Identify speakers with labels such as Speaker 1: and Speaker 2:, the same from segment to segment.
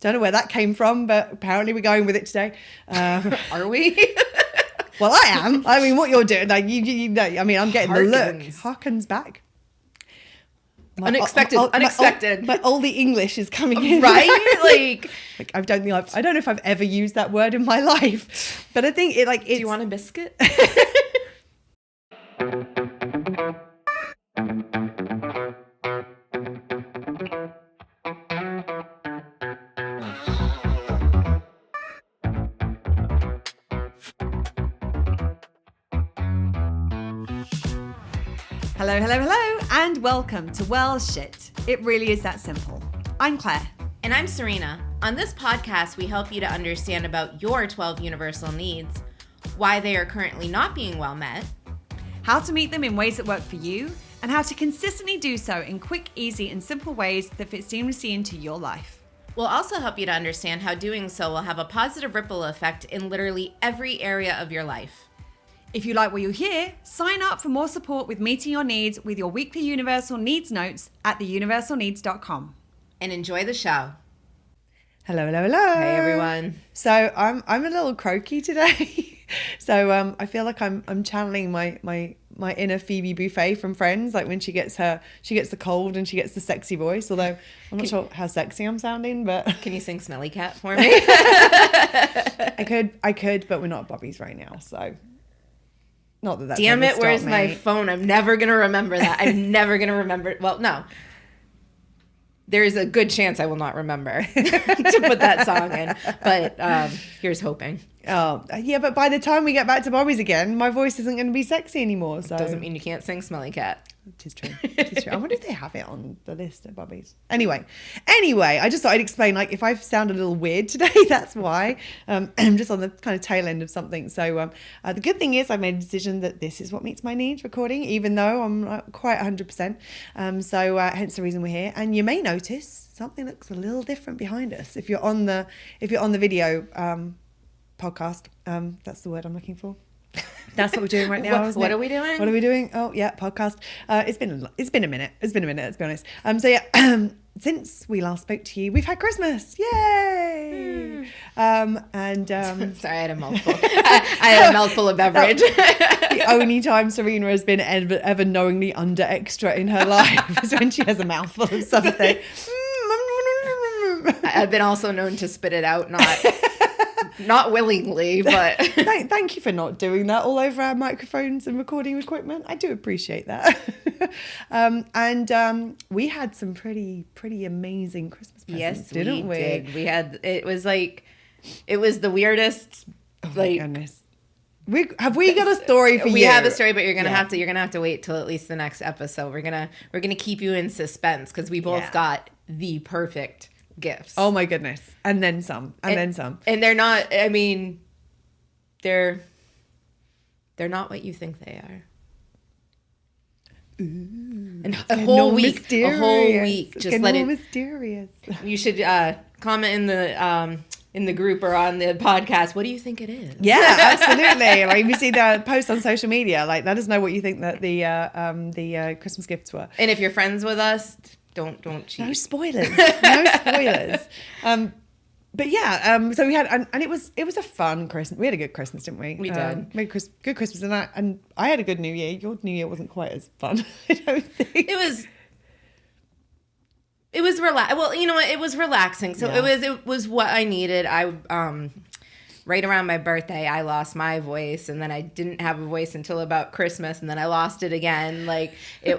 Speaker 1: Don't know where that came from, but apparently we're going with it today.
Speaker 2: Are we?
Speaker 1: Well, I am. I mean, what you're doing, like you know, I mean, I'm getting the look. Harkens back.
Speaker 2: Unexpected.
Speaker 1: My oldie English is coming in.
Speaker 2: Right? Like
Speaker 1: I don't know if I've ever used that word in my life, but I think it like.
Speaker 2: Do you want a biscuit?
Speaker 3: Hello, and welcome to Well Shit. It really is that simple. I'm Claire.
Speaker 2: And I'm Serena. On this podcast, we help you to understand about your 12 universal needs, why they are currently not being well met,
Speaker 3: how to meet them in ways that work for you, and how to consistently do so in quick, easy, and simple ways that fit seamlessly into your life.
Speaker 2: We'll also help you to understand how doing so will have a positive ripple effect in literally every area of your life.
Speaker 3: If you like what you hear, sign up for more support with meeting your needs with your weekly Universal Needs notes at theuniversalneeds.com.
Speaker 2: And enjoy the show.
Speaker 1: Hello.
Speaker 2: Hey everyone.
Speaker 1: So I'm a little croaky today. So I feel like I'm channeling my inner Phoebe Buffay from Friends, like when she gets the cold and she gets the sexy voice. Although I'm not sure how sexy I'm sounding, but
Speaker 2: can you sing Smelly Cat for me?
Speaker 1: I could, but we're not Bobbies right now, so. Not that that's
Speaker 2: damn it, where's
Speaker 1: me.
Speaker 2: my phone? I'm never going to remember that. I'm never going to remember. Well, no. There's a good chance I will not remember to put that song in. But here's hoping.
Speaker 1: Oh, yeah, but by the time we get back to Bobbies again, my voice isn't going to be sexy anymore. So
Speaker 2: doesn't mean you can't sing Smelly Cat.
Speaker 1: It is true. I wonder if they have it on the list of Bobbies. Anyway, I just thought I'd explain, like, if I sound a little weird today, that's why. I'm just on the kind of tail end of something. So the good thing is I've made a decision that this is what meets my needs, recording, even though I'm not quite 100%. So hence the reason we're here. And you may notice something looks a little different behind us. If you're on the video podcast, that's the word I'm looking for. That's what we're doing right now.
Speaker 2: What are we doing?
Speaker 1: What are we doing? Oh yeah, podcast. It's been a minute. Let's be honest. So yeah, since we last spoke to you, we've had Christmas. Yay!
Speaker 2: Sorry, I had a mouthful. I had a mouthful of beverage.
Speaker 1: The only time Serena has been ever knowingly under extra in her life is when she has a mouthful of something.
Speaker 2: I've been also known to spit it out, not willingly, but
Speaker 1: thank you for not doing that all over our microphones and recording equipment. I do appreciate that. And we had some pretty amazing Christmas presents, didn't we?
Speaker 2: Did. It was the weirdest.
Speaker 1: Oh my goodness. Have we got a story for you?
Speaker 2: We have a story, but you're gonna have to wait till at least the next episode. We're gonna keep you in suspense because we both got the perfect gifts.
Speaker 1: Oh my goodness. And then some. And
Speaker 2: they're not, I mean, they're not what you think they are.
Speaker 1: Ooh,
Speaker 2: and a whole week
Speaker 1: just let it mysterious.
Speaker 2: You should comment in the group or on the podcast, what do you think it is?
Speaker 1: Yeah, absolutely. Like if you see the post on social media, like let us know what you think that the Christmas gifts were.
Speaker 2: And if you're friends with us, don't cheat.
Speaker 1: No spoilers. But yeah, so we had, and it was a fun Christmas. We had a good Christmas, didn't we?
Speaker 2: We did.
Speaker 1: We had good Christmas, and I had a good New Year. Your New Year wasn't quite as fun, I don't think.
Speaker 2: It was well, you know what? It was relaxing. So it was what I needed. Right around my birthday, I lost my voice, and then I didn't have a voice until about Christmas, and then I lost it again. Like there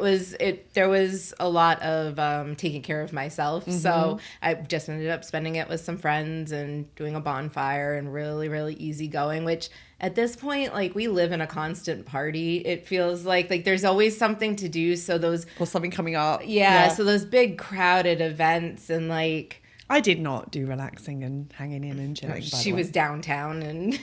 Speaker 2: was a lot of taking care of myself. Mm-hmm. So I just ended up spending it with some friends and doing a bonfire and really, really easy going, which at this point, like we live in a constant party. It feels like there's always something to do. So
Speaker 1: something coming up.
Speaker 2: Yeah. So those big crowded events and like.
Speaker 1: I did not do relaxing and hanging in and chilling.
Speaker 2: She was downtown and.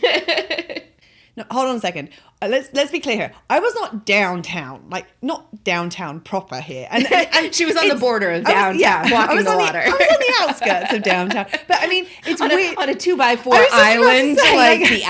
Speaker 1: No, hold on a second. Let's be clear here. I was not downtown, like not downtown proper here. And
Speaker 2: she was on the border of downtown, walking the water.
Speaker 1: I was on the outskirts of downtown. But I mean, it's weird.
Speaker 2: On a 2x4 island, like the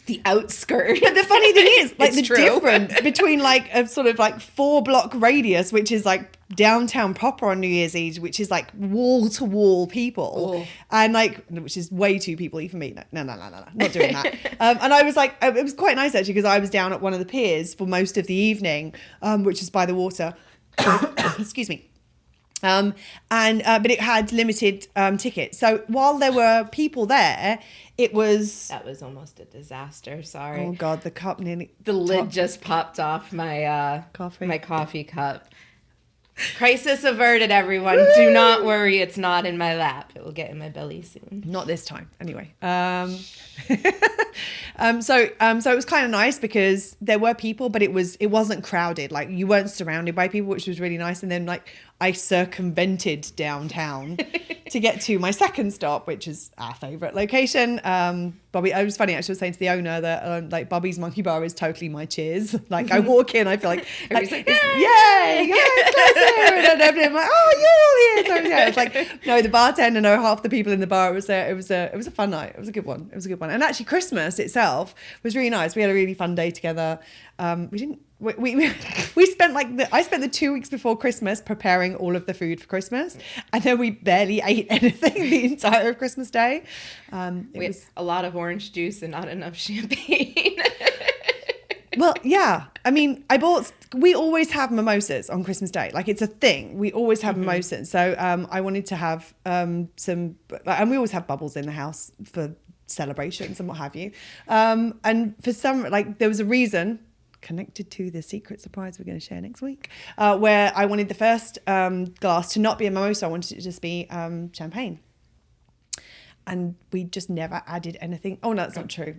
Speaker 2: the outskirts.
Speaker 1: But the funny thing is, like,
Speaker 2: It's
Speaker 1: the
Speaker 2: true.
Speaker 1: difference between like a sort of like 4-block radius, which is like downtown proper on New Year's Eve, which is like wall to wall people,
Speaker 2: Oh.
Speaker 1: and like, which is way too people for me. No, not doing that. And I was like, it was quite nice actually, because I was down at one of the piers for most of the evening, which is by the water. Excuse me. But it had limited tickets. So while there were people there, it was.
Speaker 2: That was almost a disaster. Sorry.
Speaker 1: Oh God, the cup nearly.
Speaker 2: The lid just popped off my
Speaker 1: Coffee.
Speaker 2: my coffee cup. Crisis averted, everyone. Do not worry, it's not in my lap. It will get in my belly soon.
Speaker 1: Not this time, anyway. So it was kind of nice because there were people, but it wasn't crowded. Like, you weren't surrounded by people, which was really nice. And then like I circumvented downtown to get to my second stop, which is our favorite location. Bobby, it was funny actually. I was saying to the owner that like Bobby's Monkey Bar is totally my cheers. Like, I walk in, I feel like
Speaker 2: Everybody's like,
Speaker 1: yay, it's close here. And then everybody, I'm like, oh, you're all here. So yeah, it's like, no, the bartender, no, half the people in the bar. It was a fun night. It was a good one. And actually, Christmas itself was really nice. We had a really fun day together. We spent I spent the 2 weeks before Christmas preparing all of the food for Christmas, and then we barely ate anything the entire Christmas day.
Speaker 2: We had a lot of orange juice and not enough champagne.
Speaker 1: Well, yeah. I mean, we always have mimosas on Christmas Day. Like, it's a thing. We always have mimosas. So I wanted to have some, and we always have bubbles in the house for celebrations and what have you. And for some, like, there was a reason connected to the secret surprise we're going to share next week, where I wanted the first glass to not be a mimosa. I wanted it to just be champagne. And we just never added anything. Oh, no, that's not true.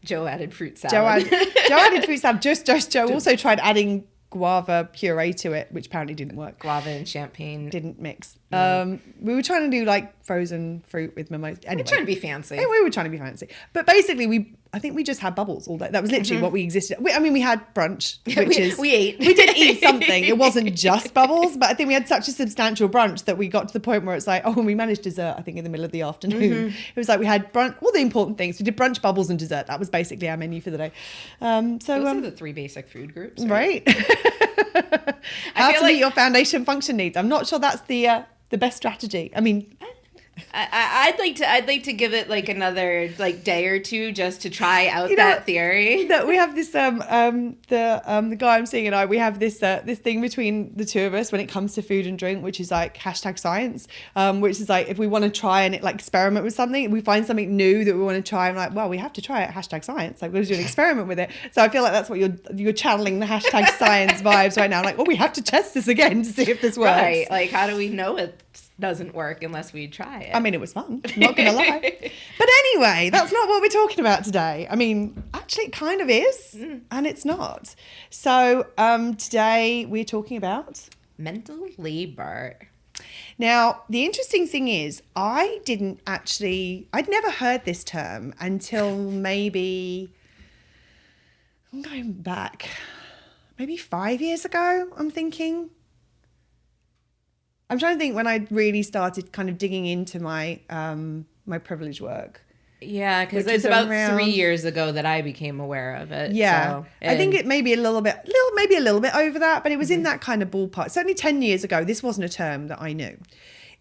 Speaker 2: Joe added fruit salad.
Speaker 1: Joe added fruit salad. Just Joe also tried adding guava puree to it, which apparently didn't work.
Speaker 2: Guava and champagne.
Speaker 1: Didn't mix. We were trying to do like frozen fruit with mimosa. Anyway,
Speaker 2: We're trying to be fancy.
Speaker 1: we were trying to be fancy. But basically, I think we just had bubbles all day. That was literally what we existed. We had brunch, which
Speaker 2: we ate.
Speaker 1: We did eat something. It wasn't just bubbles, but I think we had such a substantial brunch that we got to the point where it's like, oh, and we managed dessert, I think, in the middle of the afternoon. It was like we had brunch, all the important things. We did brunch, bubbles, and dessert. That was basically our menu for the day.
Speaker 2: Those are the 3 basic food groups.
Speaker 1: Right. How
Speaker 2: feel
Speaker 1: to meet
Speaker 2: like-
Speaker 1: your foundation function needs. I'm not sure that's the best strategy. I mean,
Speaker 2: I'd like to give it like another like day or two just to try out
Speaker 1: You know
Speaker 2: that
Speaker 1: what?
Speaker 2: theory.
Speaker 1: that we have this the guy I'm seeing and I, we have this this thing between the two of us when it comes to food and drink, which is like #science, which is like if we want to try and like experiment with something, we find something new that we want to try, I'm like, well, we have to try it, #science, like we're going to do an experiment with it. So I feel like that's what you're channeling the #science vibes right now. I'm like, well, we have to test this again to see if this works.
Speaker 2: Right. Like, how do we know it doesn't work unless we try it?
Speaker 1: I mean, it was fun, not gonna lie. But anyway, that's not what we're talking about today. I mean, actually it kind of is, and it's not. So today we're talking about
Speaker 2: mental labor.
Speaker 1: Now, the interesting thing is I'd never heard this term until maybe, I'm going back, maybe 5 years ago, I'm thinking. I'm trying to think when I really started kind of digging into my my privilege work.
Speaker 2: Yeah, because
Speaker 1: Which
Speaker 2: it's
Speaker 1: is
Speaker 2: about
Speaker 1: around-
Speaker 2: 3 years ago that I became aware of it.
Speaker 1: Yeah,
Speaker 2: so,
Speaker 1: I think
Speaker 2: and-
Speaker 1: it may be maybe a little bit over that, but it was in that kind of ballpark. Certainly 10 years ago, this wasn't a term that I knew.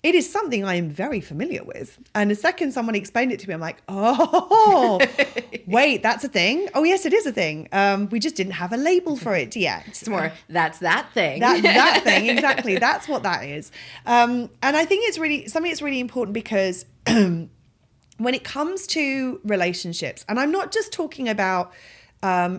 Speaker 1: It is something I am very familiar with. And the second someone explained it to me, I'm like, oh, wait, that's a thing? Oh, yes, it is a thing. We just didn't have a label for it yet.
Speaker 2: It's more, that's that thing.
Speaker 1: That thing, exactly. That's what that is. And I think it's really something that's really important because when it comes to relationships, and I'm not just talking about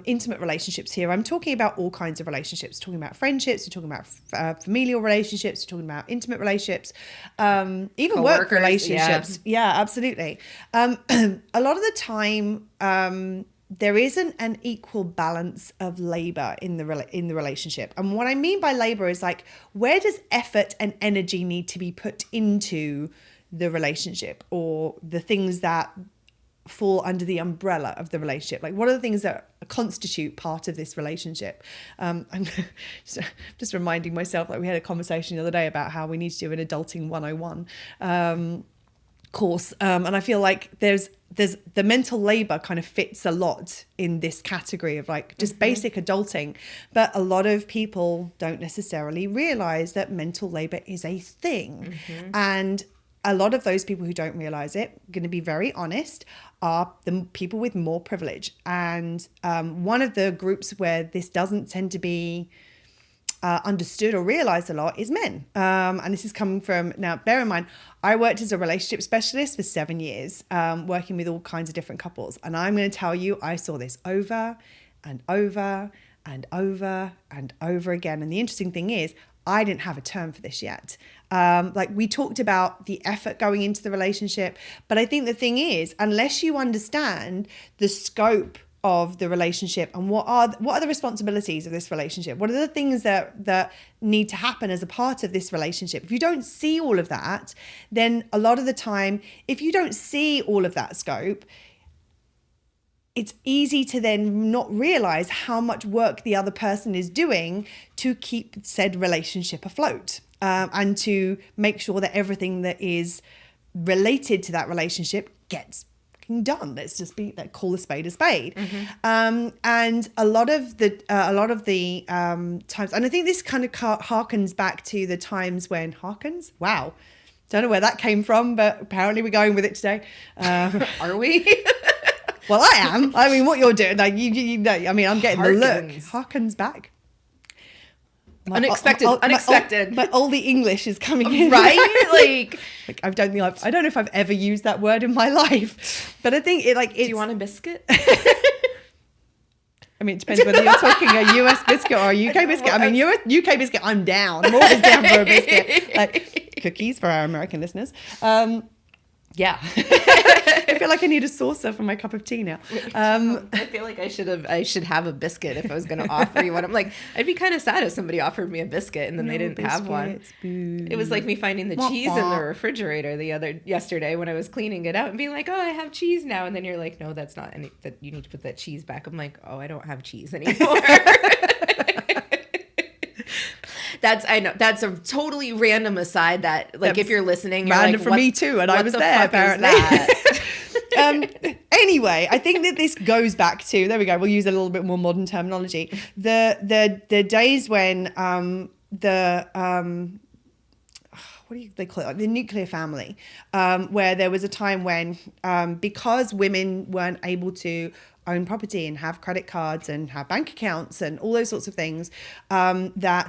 Speaker 1: intimate relationships here, I'm talking about all kinds of relationships, talking about friendships, we're talking about familial relationships, we're talking about intimate relationships, even work
Speaker 2: Coworkers,
Speaker 1: relationships. Yeah, absolutely. A lot of the time, there isn't an equal balance of labor in the relationship. And what I mean by labor is like, where does effort and energy need to be put into the relationship, or the things that fall under the umbrella of the relationship? Like, what are the things that constitute part of this relationship? I'm just reminding myself, like, we had a conversation the other day about how we need to do an adulting 101 course, and I feel like there's there's the mental labor kind of fits a lot in this category of like just basic adulting. But a lot of people don't necessarily realize that mental labor is a thing. And a lot of those people who don't realize it, going to be very honest, are the people with more privilege. And one of the groups where this doesn't tend to be understood or realized a lot is men. And this is coming from, now bear in mind, I worked as a relationship specialist for 7 years, working with all kinds of different couples. And I'm going to tell you, I saw this over and over and over and over again. And the interesting thing is, I didn't have a term for this yet. Like we talked about the effort going into the relationship, but I think the thing is, unless you understand the scope of the relationship and what are the responsibilities of this relationship, what are the things that need to happen as a part of this relationship, if you don't see all of that, then a lot of the time, if you don't see all of that scope, it's easy to then not realize how much work the other person is doing to keep said relationship afloat, and to make sure that everything that is related to that relationship gets done. Let's just call a spade a spade. And a lot of the times, and I think this kind of harkens back to the times when wow, don't know where that came from, but apparently we're going with it today.
Speaker 2: Are we?
Speaker 1: Well, I am. I mean, what you're doing, like you know, I mean, I'm getting the look. Harkens back.
Speaker 2: Unexpected.
Speaker 1: My oldie English is coming in.
Speaker 2: Right? Like
Speaker 1: I don't know if I've ever used that word in my life, but I think it's.
Speaker 2: Do you want a biscuit?
Speaker 1: I mean, it depends whether you're talking a US biscuit or a UK biscuit. I mean, UK biscuit, I'm down. I'm always down for a biscuit. Like cookies for our American listeners. Yeah. I feel like I need a saucer for my cup of tea now.
Speaker 2: I feel like I should have a biscuit if I was going to offer you one. I'm like, I'd be kind of sad if somebody offered me a biscuit and then they didn't have one.
Speaker 1: Boo.
Speaker 2: It was like me finding the cheese in the refrigerator yesterday when I was cleaning it out and being like, oh, I have cheese now. And then you're like, no, that's not that you need to put that cheese back. I'm like, oh, I don't have cheese anymore. I know that's a totally random aside that like if you're listening, you're
Speaker 1: random
Speaker 2: like,
Speaker 1: for me too, and I was there apparently. Anyway, I think that this goes back to, there we go, we'll use a little bit more modern terminology. The days when what do they call it? Like the nuclear family, where there was a time when because women weren't able to own property and have credit cards and have bank accounts and all those sorts of things, and I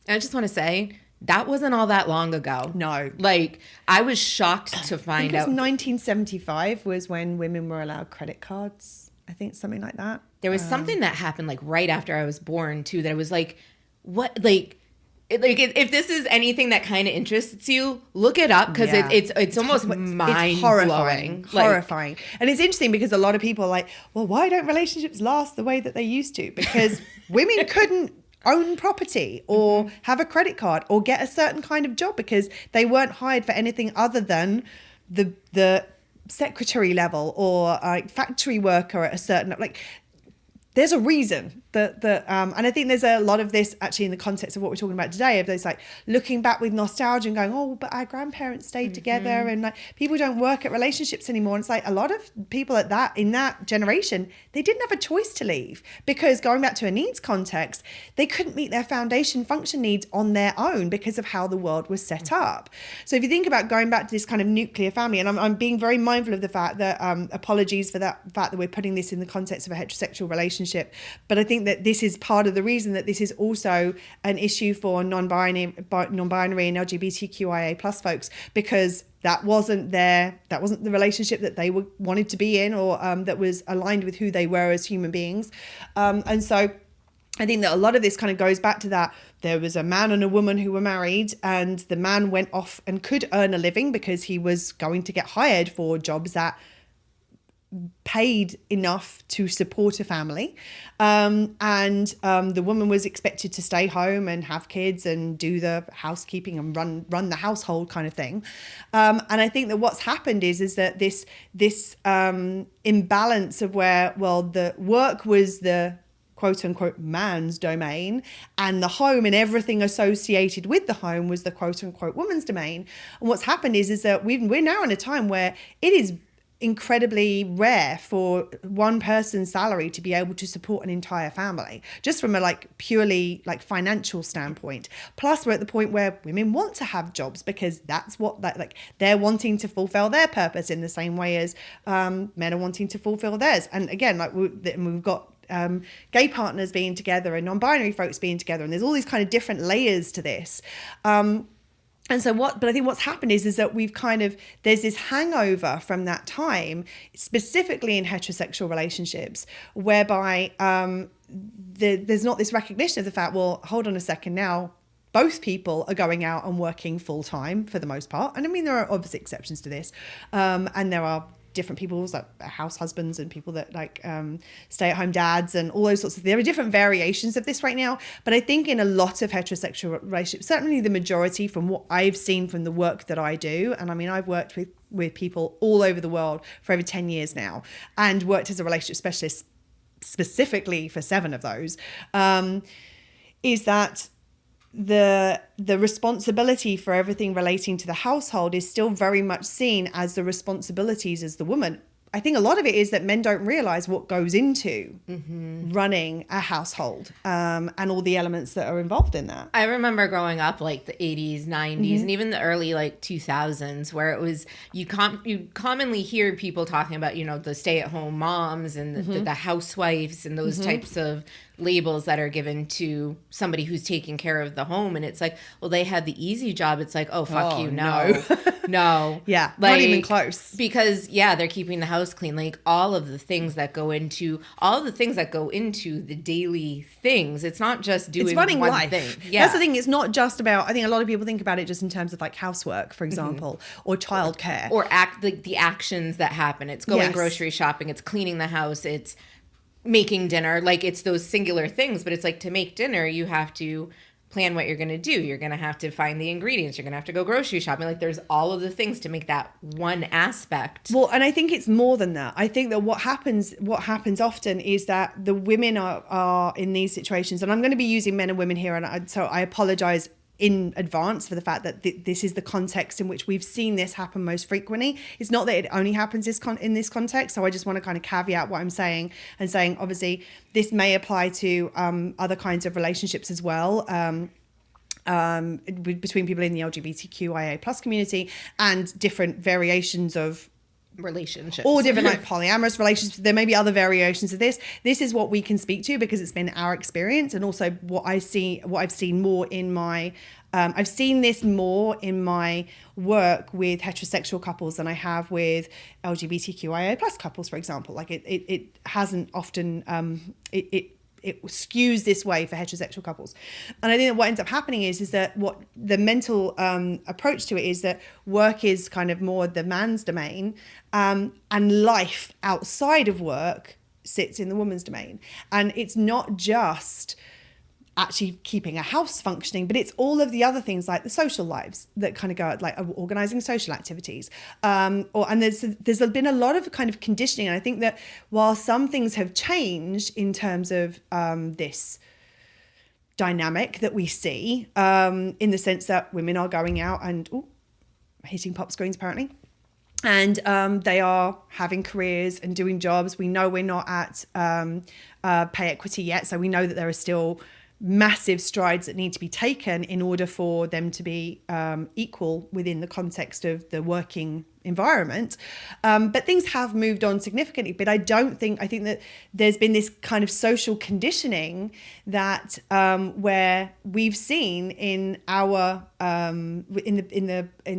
Speaker 2: just want to say, that wasn't all that long ago.
Speaker 1: No.
Speaker 2: Like, I was shocked to find out.
Speaker 1: 1975 was when women were allowed credit cards. I think something like that.
Speaker 2: There was something that happened like right after I was born too, that I was like, what? Like if this is anything that kind of interests you, look it up, because it's almost mind blowing,
Speaker 1: horrifying. And it's interesting because a lot of people are like, well, why don't relationships last the way that they used to? Because women couldn't own property or have a credit card or get a certain kind of job because they weren't hired for anything other than the secretary level or factory worker at a certain, like, there's a reason that and I think there's a lot of this actually in the context of what we're talking about today, of those like looking back with nostalgia and going, oh, but our grandparents stayed together, and like people don't work at relationships anymore. And it's like a lot of people in that generation, they didn't have a choice to leave, because going back to a needs context, they couldn't meet their foundation function needs on their own because of how the world was set up. So if you think about going back to this kind of nuclear family, and I'm being very mindful of the fact that apologies for that fact that we're putting this in the context of a heterosexual relationship, but I think that this is part of the reason that this is also an issue for non-binary and LGBTQIA plus folks, because that wasn't the relationship that they wanted to be in, or that was aligned with who they were as human beings. And so I think that a lot of this kind of goes back to that. There was a man and a woman who were married, and the man went off and could earn a living because he was going to get hired for jobs that paid enough to support a family, and the woman was expected to stay home and have kids and do the housekeeping and run the household kind of thing. And I think that what's happened is that this imbalance of where, well, the work was the quote unquote man's domain, and the home and everything associated with the home was the quote unquote woman's domain. And what's happened is that we're now in a time where it is incredibly rare for one person's salary to be able to support an entire family, just from a like purely like financial standpoint. Plus we're at the point where women want to have jobs because that's what like they're wanting to fulfill their purpose in the same way as men are wanting to fulfill theirs. And again, like we've got gay partners being together and non-binary folks being together, and there's all these kind of different layers to this. And so but I think what's happened is that we've there's this hangover from that time, specifically in heterosexual relationships, whereby there's not this recognition of the fact, well, hold on a second now, both people are going out and working full time for the most part. And I mean, there are obviously exceptions to this. And there are different people like house husbands and people that like stay at home dads and all those sorts of, there are different variations of this right now. But I think in a lot of heterosexual relationships, certainly the majority from what I've seen from the work that I do, and I mean, I've worked with people all over the world for over 10 years now and worked as a relationship specialist specifically for 7 of those, is that the responsibility for everything relating to the household is still very much seen as the responsibilities as the woman. I think a lot of it is that men don't realize what goes into running a household, and all the elements that are involved in that.
Speaker 2: I remember growing up like the 80s, 90s, and even the early like 2000s, where it was, you commonly hear people talking about, you know, the stay-at-home moms and the housewives and those types of labels that are given to somebody who's taking care of the home. And it's like, well, they had the easy job. It's like, oh, fuck you. No. No.
Speaker 1: Yeah.
Speaker 2: Like,
Speaker 1: not even close.
Speaker 2: Because they're keeping the house clean. Like all the things that go into the daily things. It's not just doing
Speaker 1: it's running
Speaker 2: one
Speaker 1: life.
Speaker 2: thing. Yeah.
Speaker 1: That's the thing. It's not just about, I think a lot of people think about it just in terms of like housework, for example, or childcare.
Speaker 2: Or the actions that happen. It's going grocery shopping. It's cleaning the house. It's making dinner. Like it's those singular things, but it's like, to make dinner, you have to plan what you're going to do. You're going to have to find the ingredients. You're going to have to go grocery shopping. Like there's all of the things to make that one aspect.
Speaker 1: Well, and I think it's more than that. I think that what happens often is that the women are in these situations, and I'm going to be using men and women here, and so I apologize in advance for the fact that this is the context in which we've seen this happen most frequently. It's not that it only happens in this context. So I just want to kind of caveat what I'm saying and saying, obviously, this may apply to other kinds of relationships as well. Between people in the LGBTQIA plus community and different variations of
Speaker 2: relationships,
Speaker 1: all different like polyamorous relationships. There may be other variations of this. This is what we can speak to because it's been our experience, and also what I've seen more in my I've seen this more in my work with heterosexual couples than I have with LGBTQIA plus couples, for example. Like it hasn't often it skews this way for heterosexual couples. And I think that what ends up happening is that what the mental approach to it is that work is kind of more the man's domain, and life outside of work sits in the woman's domain. And it's not just actually keeping a house functioning, but it's all of the other things like the social lives that kind of go out, like organizing social activities. And there's been a lot of kind of conditioning. And I think that while some things have changed in terms of this dynamic that we see, in the sense that women are going out and hitting pop screens apparently, and they are having careers and doing jobs. We know we're not at pay equity yet, so we know that there are still massive strides that need to be taken in order for them to be equal within the context of the working environment. But things have moved on significantly. But I think that there's been this kind of social conditioning that where we've seen in our in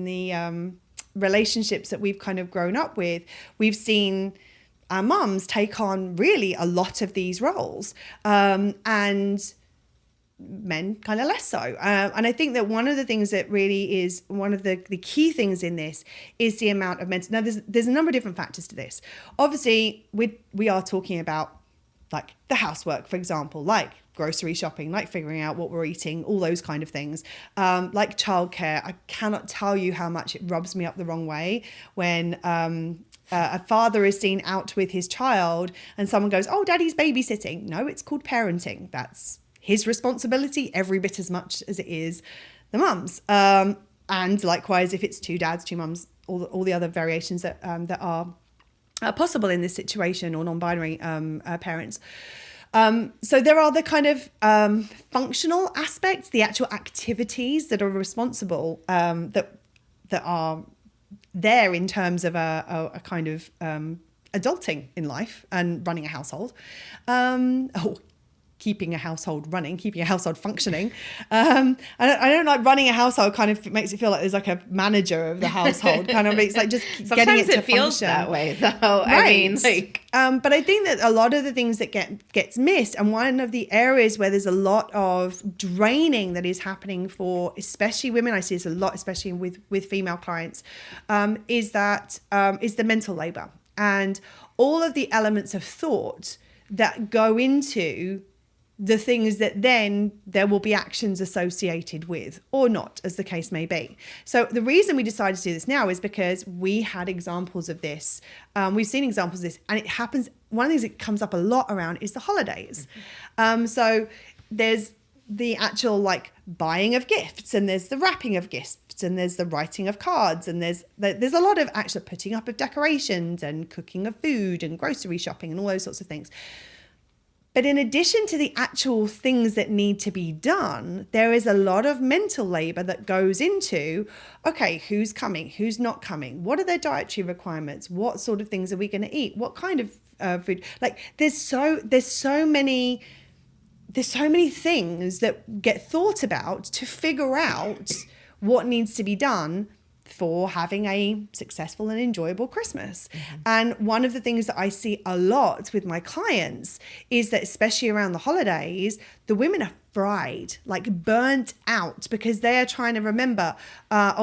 Speaker 1: the relationships that we've kind of grown up with, we've seen our mums take on really a lot of these roles, and men kind of less so. And I think that one of the things that really is one of the key things in this is the amount of mental. Now, there's a number of different factors to this. Obviously, we are talking about like the housework, for example, like grocery shopping, like figuring out what we're eating, all those kind of things. Like childcare, I cannot tell you how much it rubs me up the wrong way when a father is seen out with his child and someone goes, "Oh, daddy's babysitting." No, it's called parenting. That's his responsibility every bit as much as it is the mum's. And likewise, if it's 2 dads, 2 mums, all the other variations that are possible in this situation, or non-binary parents. So there are the kind of functional aspects, the actual activities that are responsible, that are there in terms of a kind of adulting in life and running a household, keeping a household running, keeping a household functioning. I don't like running a household. Kind of makes it feel like there's like a manager of the household. Kind of makes like just getting it to function.
Speaker 2: Sometimes it feels that way, though.
Speaker 1: Right.
Speaker 2: I mean, like,
Speaker 1: but I think that a lot of the things that gets missed, and one of the areas where there's a lot of draining that is happening for especially women, I see this a lot, especially with female clients, is the mental labor and all of the elements of thought that go into the things that then there will be actions associated with, or not, as the case may be. So the reason we decided to do this now is because we had examples of this. We've seen examples of this, and it happens. One of the things that comes up a lot around is the holidays. So there's the actual like buying of gifts, and there's the wrapping of gifts, and there's the writing of cards, and there's a lot of actual putting up of decorations and cooking of food and grocery shopping and all those sorts of things. But in addition to the actual things that need to be done, there is a lot of mental labor that goes into, okay, who's coming, who's not coming? What are their dietary requirements? What sort of things are we going to eat? What kind of food? Like there's so many things that get thought about to figure out what needs to be done for having a successful and enjoyable Christmas. Mm-hmm. And one of the things that I see a lot with my clients is that, especially around the holidays, the women are fried, like burnt out, because they are trying to remember,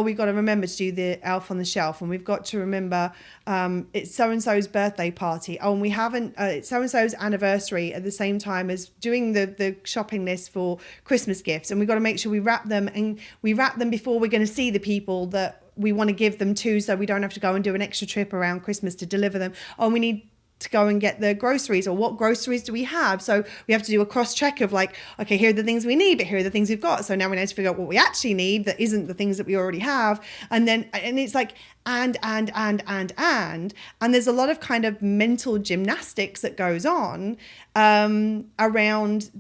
Speaker 1: we've got to remember to do the elf on the shelf, and we've got to remember it's so-and-so's birthday party. Oh, and we haven't, it's so-and-so's anniversary at the same time as doing the shopping list for Christmas gifts. And we've got to make sure we wrap them, and we wrap them before we're going to see the people that we want to give them to, so we don't have to go and do an extra trip around Christmas to deliver them. Oh, we need to go and get the groceries, or what groceries do we have? So we have to do a cross check of like, okay, here are the things we need, but here are the things we've got. So now we need to figure out what we actually need that isn't the things that we already have. And it's like, and there's a lot of kind of mental gymnastics that goes on around.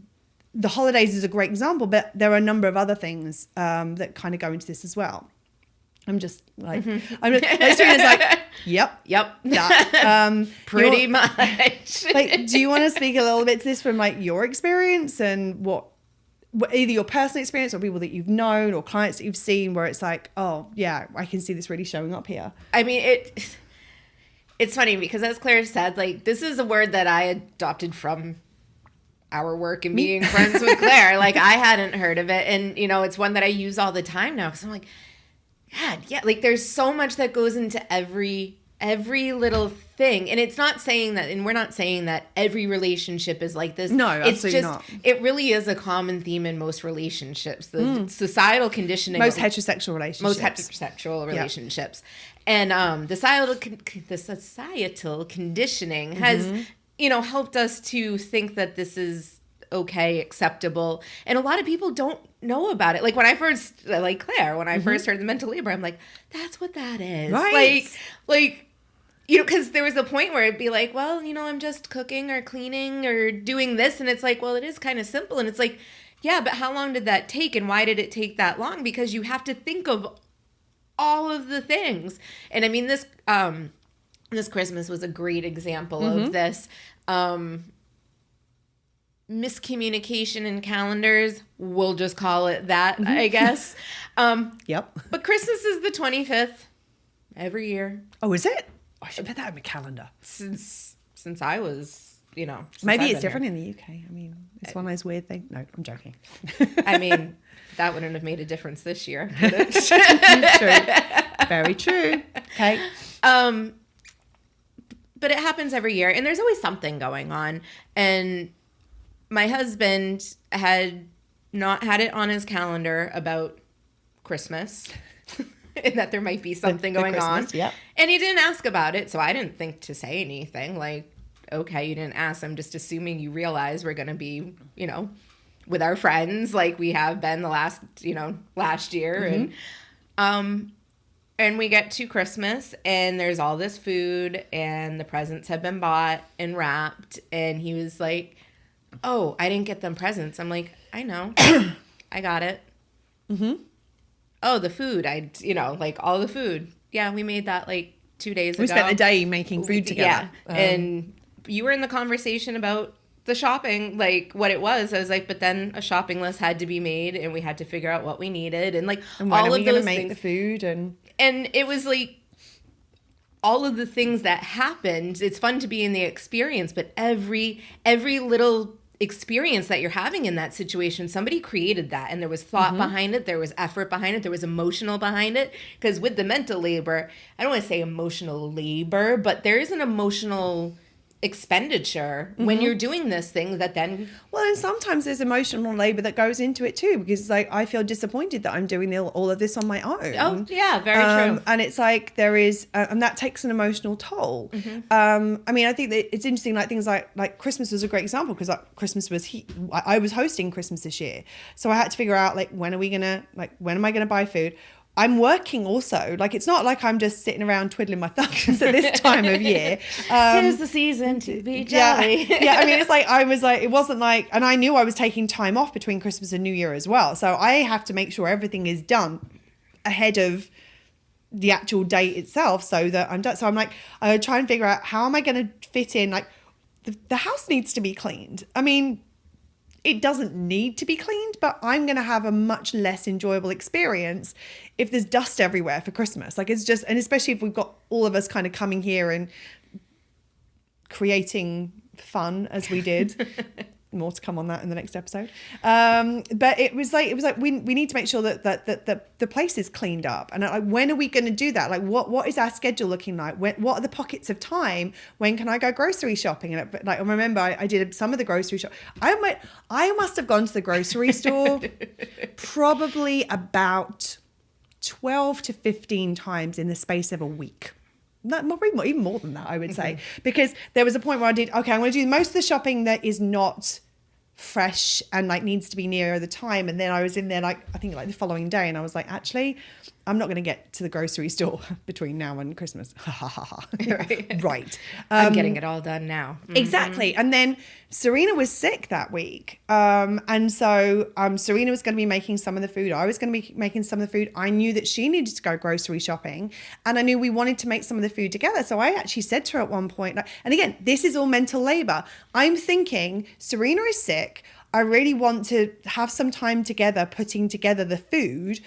Speaker 1: The holidays is a great example, but there are a number of other things that kind of go into this as well. I'm just like, Serena's like, yep, that.
Speaker 2: Pretty much.
Speaker 1: Like, do you want to speak a little bit to this from like your experience and what either your personal experience or people that you've known or clients that you've seen where it's like, oh yeah, I can see this really showing up here.
Speaker 2: I mean, it's funny because as Claire said, like this is a word that I adopted from our work and being friends with Claire. Like I hadn't heard of it, and you know, it's one that I use all the time now because I'm like, God, yeah, like there's so much that goes into every little thing. And it's not saying that, and we're not saying that every relationship is like this.
Speaker 1: No,
Speaker 2: it's
Speaker 1: absolutely not.
Speaker 2: It really is a common theme in most relationships. The societal conditioning.
Speaker 1: Most heterosexual
Speaker 2: relationships. And the societal conditioning has, you know, helped us to think that this is okay, acceptable, and a lot of people don't know about it. Like when I first, like Claire, when I first heard the mental labor, I'm like, that's what that is,
Speaker 1: right?
Speaker 2: Like you know, because there was a point where it'd be like, well, you know, I'm just cooking or cleaning or doing this, and it's like, well, it is kind of simple, and it's like, yeah, but how long did that take, and why did it take that long? Because you have to think of all of the things, and I mean, this Christmas was a great example of this. Miscommunication in calendars, we'll just call it that, I guess.
Speaker 1: Yep.
Speaker 2: But Christmas is the 25th every year.
Speaker 1: Oh, is it? I should put that in my calendar.
Speaker 2: Since I was, you know.
Speaker 1: Maybe it's different in the UK. I mean, it's one of those weird things. No, I'm joking.
Speaker 2: I mean, that wouldn't have made a difference this year.
Speaker 1: True. Very true. Okay.
Speaker 2: But it happens every year, and there's always something going on. And my husband had not had it on his calendar about Christmas and that there might be something going on.
Speaker 1: Yep.
Speaker 2: And he didn't ask about it, so I didn't think to say anything. Like, okay, you didn't ask. I'm just assuming you realize we're going to be, you know, with our friends like we have been the last year. And And we get to Christmas, and there's all this food, and the presents have been bought and wrapped. And he was like, "Oh, I didn't get them presents." I'm like, "I know. I got it." Mm-hmm. Oh, the food. Like all the food. Yeah, we made that like 2 days ago.
Speaker 1: We spent a day making food together.
Speaker 2: Yeah. And you were in the conversation about the shopping, like what it was. I was like, but then a shopping list had to be made, and we had to figure out what we needed, and like
Speaker 1: And
Speaker 2: all
Speaker 1: when
Speaker 2: of
Speaker 1: are we
Speaker 2: those
Speaker 1: gonna make
Speaker 2: things.
Speaker 1: the food
Speaker 2: And it was like all of the things that happened. It's fun to be in the experience, but every little experience that you're having in that situation, somebody created that, and there was thought behind it, there was effort behind it, there was emotional behind it. Because with the mental labor, I don't want to say emotional labor, but there is an emotional expenditure when you're doing this thing that then
Speaker 1: Well, and sometimes there's emotional labor that goes into it too, because it's like I feel disappointed that I'm doing all of this on my own.
Speaker 2: oh yeah, very true.
Speaker 1: And it's like there is, and that takes an emotional toll. I mean, I think that it's interesting, like things like Christmas was a great example, because Christmas was I was hosting Christmas this year, so I had to figure out like when am I gonna buy food. I'm working also. Like, it's not like I'm just sitting around twiddling my thumbs at this time of year.
Speaker 2: 'Tis the season to be jolly.
Speaker 1: Yeah, I mean, it's like, I was like, it wasn't like, and I knew I was taking time off between Christmas and New Year as well. So I have to make sure everything is done ahead of the actual date itself so that I'm done. So I'm like, I try and figure out how am I going to fit in, like, the house needs to be cleaned. I mean, it doesn't need to be cleaned, but I'm going to have a much less enjoyable experience if there's dust everywhere for Christmas. Like, it's just, and especially if we've got all of us kind of coming here and creating fun as we did. More to come on that in the next episode. But it was like we need to make sure that the place is cleaned up. And like, when are we going to do that? Like, what is our schedule looking like? What are the pockets of time? When can I go grocery shopping? And like, I remember I did some of the grocery shop. I must have gone to the grocery store probably about 12 to 15 times in the space of a week. Even more than that, I would say, because there was a point where I'm going to do most of the shopping that is not fresh and like needs to be nearer the time. And then I was in there like, I think like the following day, and I was like, actually, I'm not going to get to the grocery store between now and Christmas. Right.
Speaker 2: I'm getting it all done now.
Speaker 1: Exactly. And then Serena was sick that week. And so Serena was going to be making some of the food. I was going to be making some of the food. I knew that she needed to go grocery shopping, and I knew we wanted to make some of the food together. So I actually said to her at one point, like, and again, this is all mental labor. I'm thinking Serena is sick. I really want to have some time together putting together the food.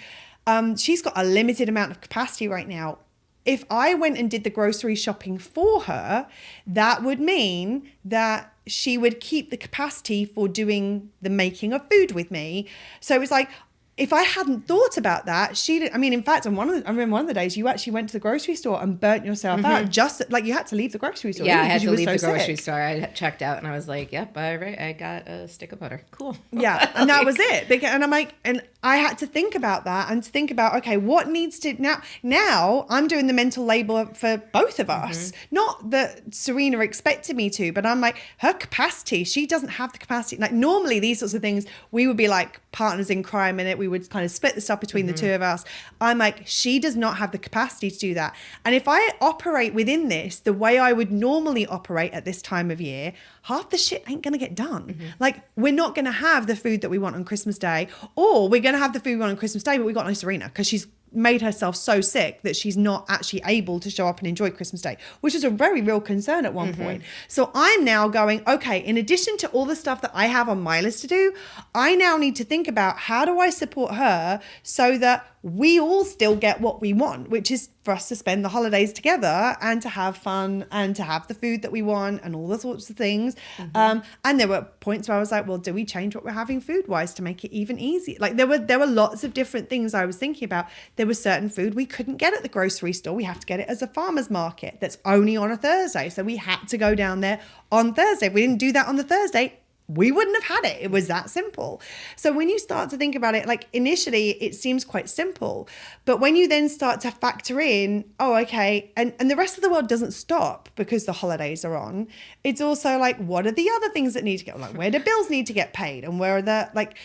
Speaker 1: She's got a limited amount of capacity right now. If I went and did the grocery shopping for her, that would mean that she would keep the capacity for doing the making of food with me. So it was like, if I hadn't thought about that, in fact, I remember one of the days you actually went to the grocery store and burnt yourself out. Just like you had to leave the grocery store.
Speaker 2: Yeah, I had to leave the grocery store. I checked out and I was like, yep, I got a stick of butter. Cool.
Speaker 1: Yeah, and that was it. And I'm like, and I had to think about that and to think about, okay, what needs to, now I'm doing the mental labor for both of us. Not that Serena expected me to, but I'm like, her capacity, she doesn't have the capacity. Like, normally these sorts of things, we would be like partners in crime in it. We would kind of split the stuff between the two of us. I'm like, she does not have the capacity to do that. And if I operate within this the way I would normally operate at this time of year, half the shit ain't going to get done. Like, we're not going to have the food that we want on Christmas Day, or we're going to have the food we want on Christmas Day, but we got no Serena because she's made herself so sick that she's not actually able to show up and enjoy Christmas Day, which is a very real concern at one point. So I'm now going, okay, in addition to all the stuff that I have on my list to do, I now need to think about how do I support her so that we all still get what we want, which is for us to spend the holidays together and to have fun and to have the food that we want and all the sorts of things. And there were points where I was like, well, do we change what we're having food wise to make it even easier? Like, there were lots of different things I was thinking about. There was certain food we couldn't get at the grocery store. We have to get it as a farmer's market that's only on a Thursday. So we had to go down there on Thursday. If we didn't do that on the Thursday, we wouldn't have had it. It was that simple. So when you start to think about it, like, initially it seems quite simple, but when you then start to factor in, oh, okay, and the rest of the world doesn't stop because the holidays are on. It's also like, what are the other things that need to get, like, where do bills need to get paid, and where are the, like,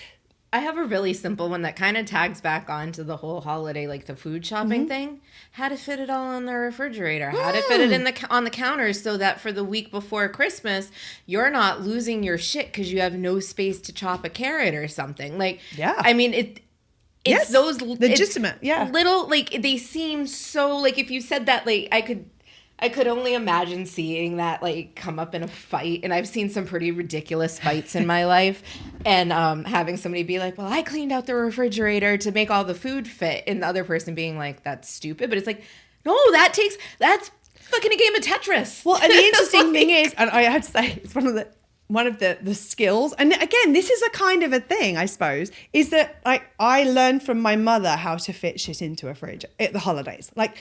Speaker 2: I have a really simple one that kind of tags back onto the whole holiday, like the food shopping thing. How to fit it all in the refrigerator. How to fit it in on the counters so that for the week before Christmas, you're not losing your shit because you have no space to chop a carrot or something. Like, I mean, it's
Speaker 1: Yes,
Speaker 2: those
Speaker 1: legitimate,
Speaker 2: little, like, they seem so, like, if you said that, like, I could only imagine seeing that, like, come up in a fight. And I've seen some pretty ridiculous fights in my life. And having somebody be like, well, I cleaned out the refrigerator to make all the food fit. And the other person being like, that's stupid. But it's like, no, that's fucking a game of Tetris.
Speaker 1: Well, and the interesting thing is, and I have to say, it's one of the skills, and again, this is a kind of a thing, I suppose, is that I learned from my mother how to fit shit into a fridge at the holidays. Like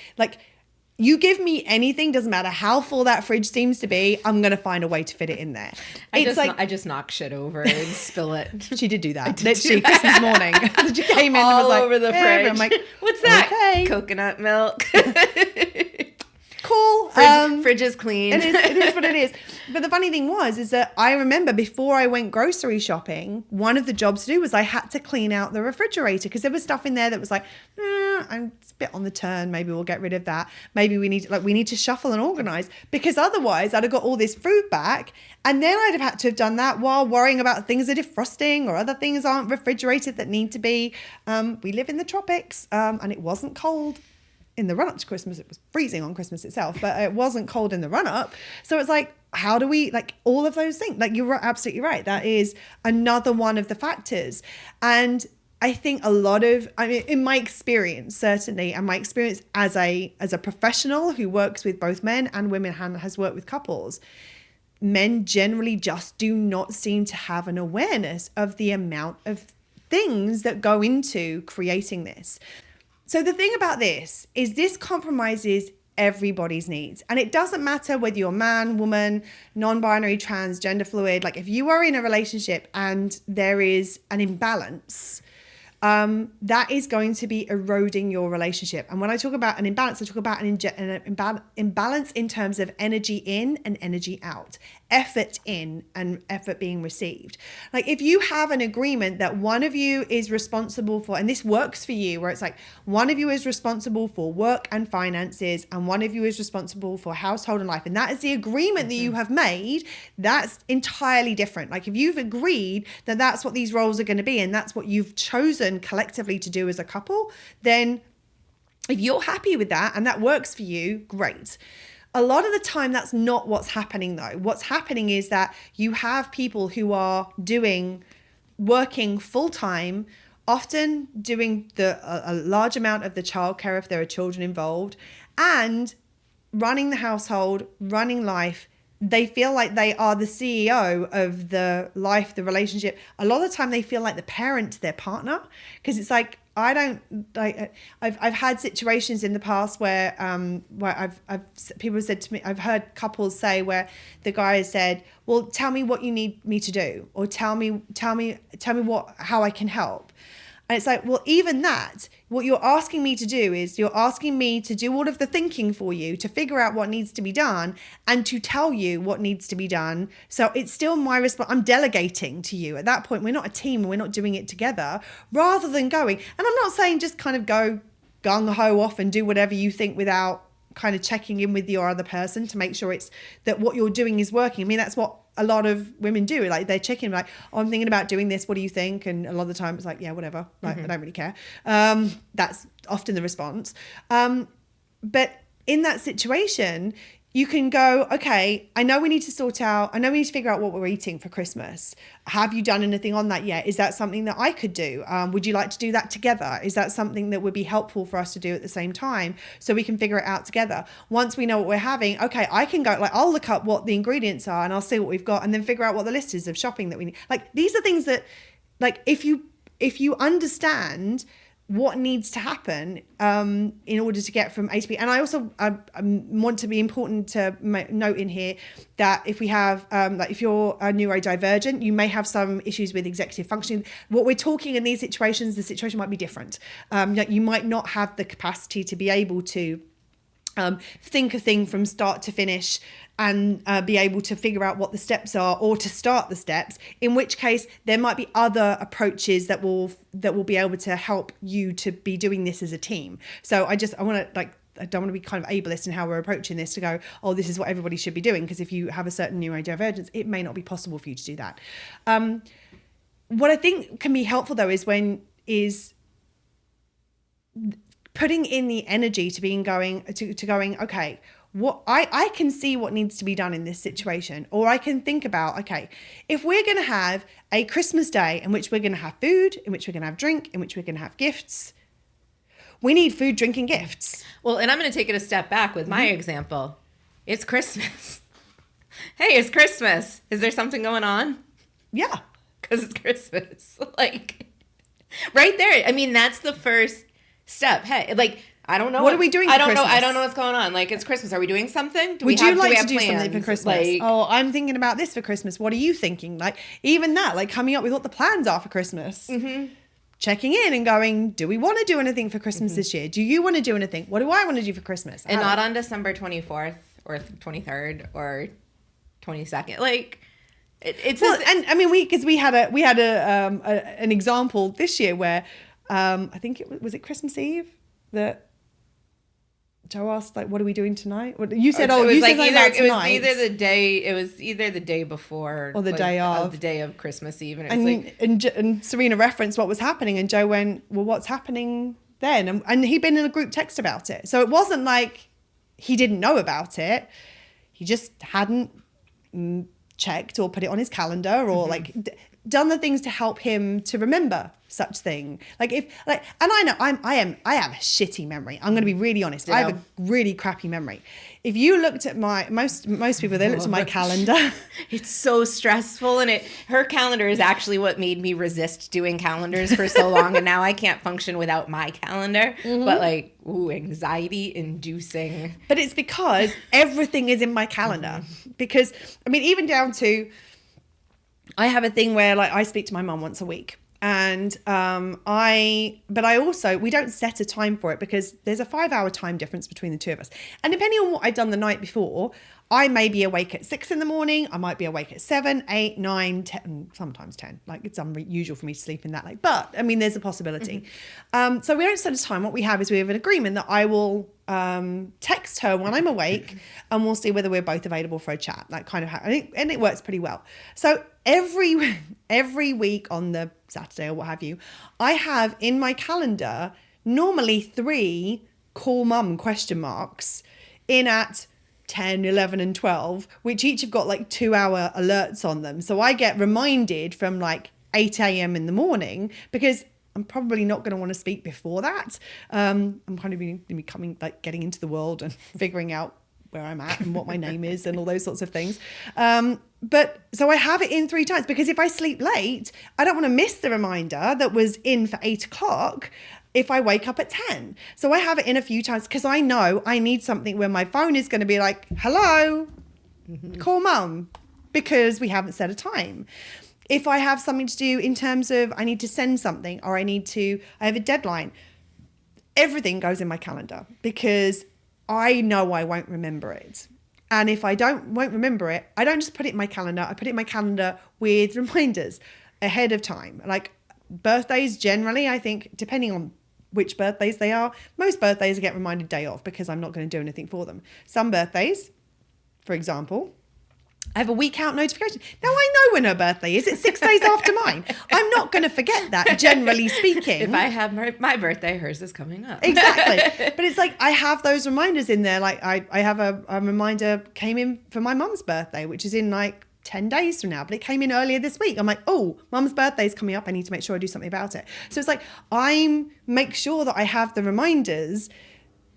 Speaker 1: you give me anything, doesn't matter how full that fridge seems to be, I'm gonna find a way to fit it in there.
Speaker 2: I just knock shit over and spill it.
Speaker 1: She did do that. Literally Christmas morning. She came in and was like,
Speaker 2: over the fridge. I'm
Speaker 1: like,
Speaker 2: what's that?
Speaker 1: Okay.
Speaker 2: Coconut milk.
Speaker 1: Cool.
Speaker 2: Fridge is clean.
Speaker 1: It is what it is. But the funny thing is that I remember before I went grocery shopping, one of the jobs to do was I had to clean out the refrigerator because there was stuff in there that was like, I'm a bit on the turn. Maybe we'll get rid of that. Maybe we need to shuffle and organize, because otherwise I'd have got all this food back, and then I'd have had to have done that while worrying about things are defrosting or other things aren't refrigerated that need to be. We live in the tropics, and it wasn't cold in the run-up to Christmas. It was freezing on Christmas itself, but it wasn't cold in the run-up. So it's like, how do we, like, all of those things? Like, you're absolutely right. That is another one of the factors. And I think in my experience, certainly, and my experience as a professional who works with both men and women and has worked with couples, men generally just do not seem to have an awareness of the amount of things that go into creating this. So the thing about this is this compromises everybody's needs. And it doesn't matter whether you're man, woman, non-binary, trans, gender fluid. Like, if you are in a relationship and there is an imbalance, that is going to be eroding your relationship. And when I talk about an imbalance, I talk about an imbalance in terms of energy in and energy out, effort in and effort being received. Like, if you have an agreement that one of you is responsible for, and this works for you, where it's like one of you is responsible for work and finances and one of you is responsible for household and life, and that is the agreement that you have made, that's entirely different. Like, if you've agreed that that's what these roles are going to be and that's what you've chosen collectively to do as a couple, then if you're happy with that and that works for you, great. A lot of the time, that's not what's happening, though. What's happening is that you have people who are working full time, often doing a large amount of the childcare if there are children involved, and running the household, running life. They feel like they are the CEO of the life, the relationship. A lot of the time they feel like the parent to their partner, because it's like, I've had situations in the past where people have said to me, I've heard couples say where the guy has said, well, tell me what you need me to do, or tell me how I can help. And it's like, well, even that, what you're asking me to do is you're asking me to do all of the thinking for you, to figure out what needs to be done and to tell you what needs to be done. So it's still my response. I'm delegating to you. At that point, we're not a team and we're not doing it together, rather than going. And I'm not saying just kind of go gung-ho off and do whatever you think without kind of checking in with your other person to make sure it's that what you're doing is working. I mean, that's what a lot of women do. Like, they're checking, like, oh, I'm thinking about doing this, what do you think? And a lot of the time it's like, yeah, whatever, like, I don't really care. That's often the response. But in that situation, you can go, okay, I know we need to figure out what we're eating for Christmas. Have you done anything on that yet? Is that something that I could do? Would you like to do that together? Is that something that would be helpful for us to do at the same time so we can figure it out together? Once we know what we're having, okay, I can go, like, I'll look up what the ingredients are and I'll see what we've got and then figure out what the list is of shopping that we need. Like, these are things that, like, if you understand what needs to happen in order to get from A to B. And I also want to be important to note in here that if we have, like, if you're a neurodivergent, you may have some issues with executive functioning. What we're talking in these situations, the situation might be different. You might not have the capacity to be able to think a thing from start to finish and be able to figure out what the steps are or to start the steps, in which case there might be other approaches that will be able to help you to be doing this as a team. So I don't want to be kind of ableist in how we're approaching this to go, oh, this is what everybody should be doing, because if you have a certain neurodivergence, it may not be possible for you to do that. What I think can be helpful though is putting in the energy to being going, okay, what I can see what needs to be done in this situation, or I can think about, okay, if we're going to have a Christmas day in which we're going to have food, in which we're going to have drink, in which we're going to have gifts, we need food, drink, and gifts.
Speaker 2: Well, and I'm going to take it a step back with my example. It's Christmas. Hey, it's Christmas. Is there something going on?
Speaker 1: Yeah.
Speaker 2: Because it's Christmas. Like, right there. I mean, that's the first step. Hey, like, I don't know.
Speaker 1: What are we doing for Christmas?
Speaker 2: I don't know what's going on. Like, it's Christmas. Are we doing something?
Speaker 1: Would you like to do something for Christmas? Like, oh, I'm thinking about this for Christmas. What are you thinking? Like, even that, like coming up with what the plans are for Christmas. Mm-hmm. Checking in and going, do we want to do anything for Christmas this year? Do you want to do anything? What do I want to do for Christmas?
Speaker 2: And not on December 24th or 23rd or 22nd. Like, it's
Speaker 1: well, and I mean, we had an example this year where I think it was Christmas Eve that Joe asked, like, what are we doing tonight? You said,
Speaker 2: it was either the day before
Speaker 1: or the day of.
Speaker 2: The day of Christmas Eve. And,
Speaker 1: and Serena referenced what was happening, and Joe went, well, what's happening then? And he'd been in a group text about it. So it wasn't like he didn't know about it. He just hadn't checked or put it on his calendar or done the things to help him to remember such thing. And I know I have a shitty memory. I'm going to be really honest. I have a really crappy memory. If you looked at most people, they looked at my calendar.
Speaker 2: It's so stressful, and her calendar is actually what made me resist doing calendars for so long, and now I can't function without my calendar. Mm-hmm. But anxiety inducing.
Speaker 1: But it's because everything is in my calendar. Mm-hmm. Because I mean, even down to, I have a thing where I speak to my mum once a week. And we don't set a time for it because there's a 5-hour time difference between the two of us. And depending on what I'd done the night before, I may be awake at 6 a.m. I might be awake at 7, 8, 9, 10, sometimes 10. Like, it's unusual for me to sleep in that late. But I mean, there's a possibility. Mm-hmm. So we don't set a time. What we have is we have an agreement that I will text her when I'm awake, and we'll see whether we're both available for a chat. That kind of and it works pretty well. So every week on the Saturday or what have you, I have in my calendar normally 3 call mum question marks in at 10, 11 and 12, which each have got 2-hour alerts on them. So I get reminded from 8 a.m. in the morning, because I'm probably not going to want to speak before that. I'm kind of becoming getting into the world and figuring out where I'm at and what my name is and all those sorts of things. But so I have it in 3 times, because if I sleep late, I don't want to miss the reminder that was in for 8 o'clock if I wake up at 10. So I have it in a few times, because I know I need something where my phone is going to be like, hello, call mum, because we haven't set a time. If I have something to do in terms of I need to send something, or I have a deadline, everything goes in my calendar, because I know I won't remember it. And if I won't remember it, I don't just put it in my calendar. I put it in my calendar with reminders ahead of time. Like birthdays, generally, I think, depending on which birthdays they are, most birthdays I get reminded day of, because I'm not going to do anything for them. Some birthdays, for example, I have a week out notification. Now I know when her birthday is. It's 6 days after mine. I'm not going to forget that, generally speaking.
Speaker 2: If I have my birthday, hers is coming up.
Speaker 1: Exactly. But it's I have those reminders in there. I have a reminder came in for my mum's birthday, which is in 10 days from now, but it came in earlier this week. I'm oh, mum's birthday is coming up. I need to make sure I do something about it. So it's I make sure that I have the reminders,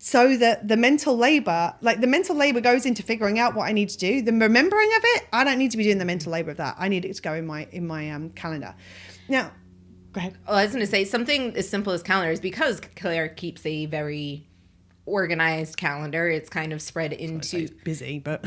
Speaker 1: so that the mental labor goes into figuring out what I need to do. The remembering of it, I don't need to be doing the mental labor of that. I need it to go in my calendar. Now, go ahead.
Speaker 2: Well, I was going to say something as simple as calendars, because Claire keeps a very organized calendar. It's kind of spread into
Speaker 1: busy, but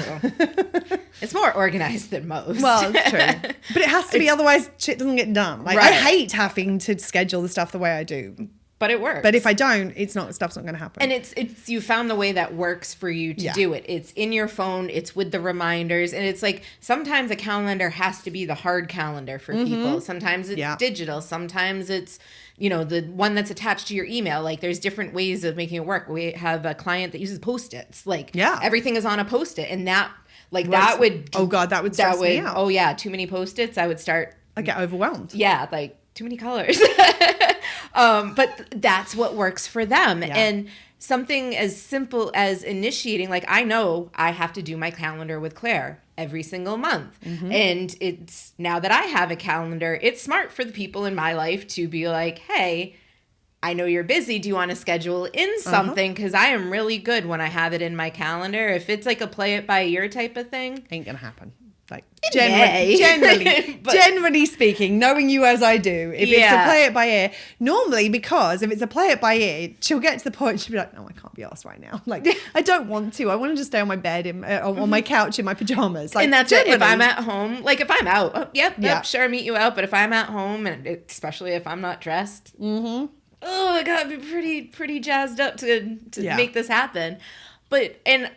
Speaker 2: it's more organized than most.
Speaker 1: Well, it's true, but it has to be, otherwise shit doesn't get done. I hate having to schedule the stuff the way I do.
Speaker 2: but it works.
Speaker 1: But if I don't, stuff's not going to happen.
Speaker 2: And it's you found the way that works for you to do it. It's in your phone, it's with the reminders, and it's like sometimes a calendar has to be the hard calendar for people. Sometimes it's digital, sometimes it's the one that's attached to your email. Like there's different ways of making it work. We have a client that uses Post-its. Like everything is on a Post-it, and that would
Speaker 1: that would stress me out.
Speaker 2: Oh yeah, too many Post-its, I would start
Speaker 1: I get overwhelmed.
Speaker 2: Yeah, like too many colors. But that's what works for them. Yeah. And something as simple as initiating, like I know I have to do my calendar with Claire every single month. And it's now that I have a calendar, it's smart for the people in my life to be like, hey, I know you're busy. Do you want to schedule in something? Because I am really good when I have it in my calendar. If it's like a play it by ear type of thing.
Speaker 1: Ain't going to happen. Like generally speaking, knowing you as I do, if it's a play it by ear, normally because if it's a play it by ear, she'll get to the point she'll be like, no, I can't be asked right now. Like I don't want to. I want to just stay on my bed on my couch in my pajamas. Like,
Speaker 2: and that's it. If I'm at home, like if I'm out, sure, meet you out. But if I'm at home, and especially if I'm not dressed, I gotta be pretty jazzed up to make this happen. And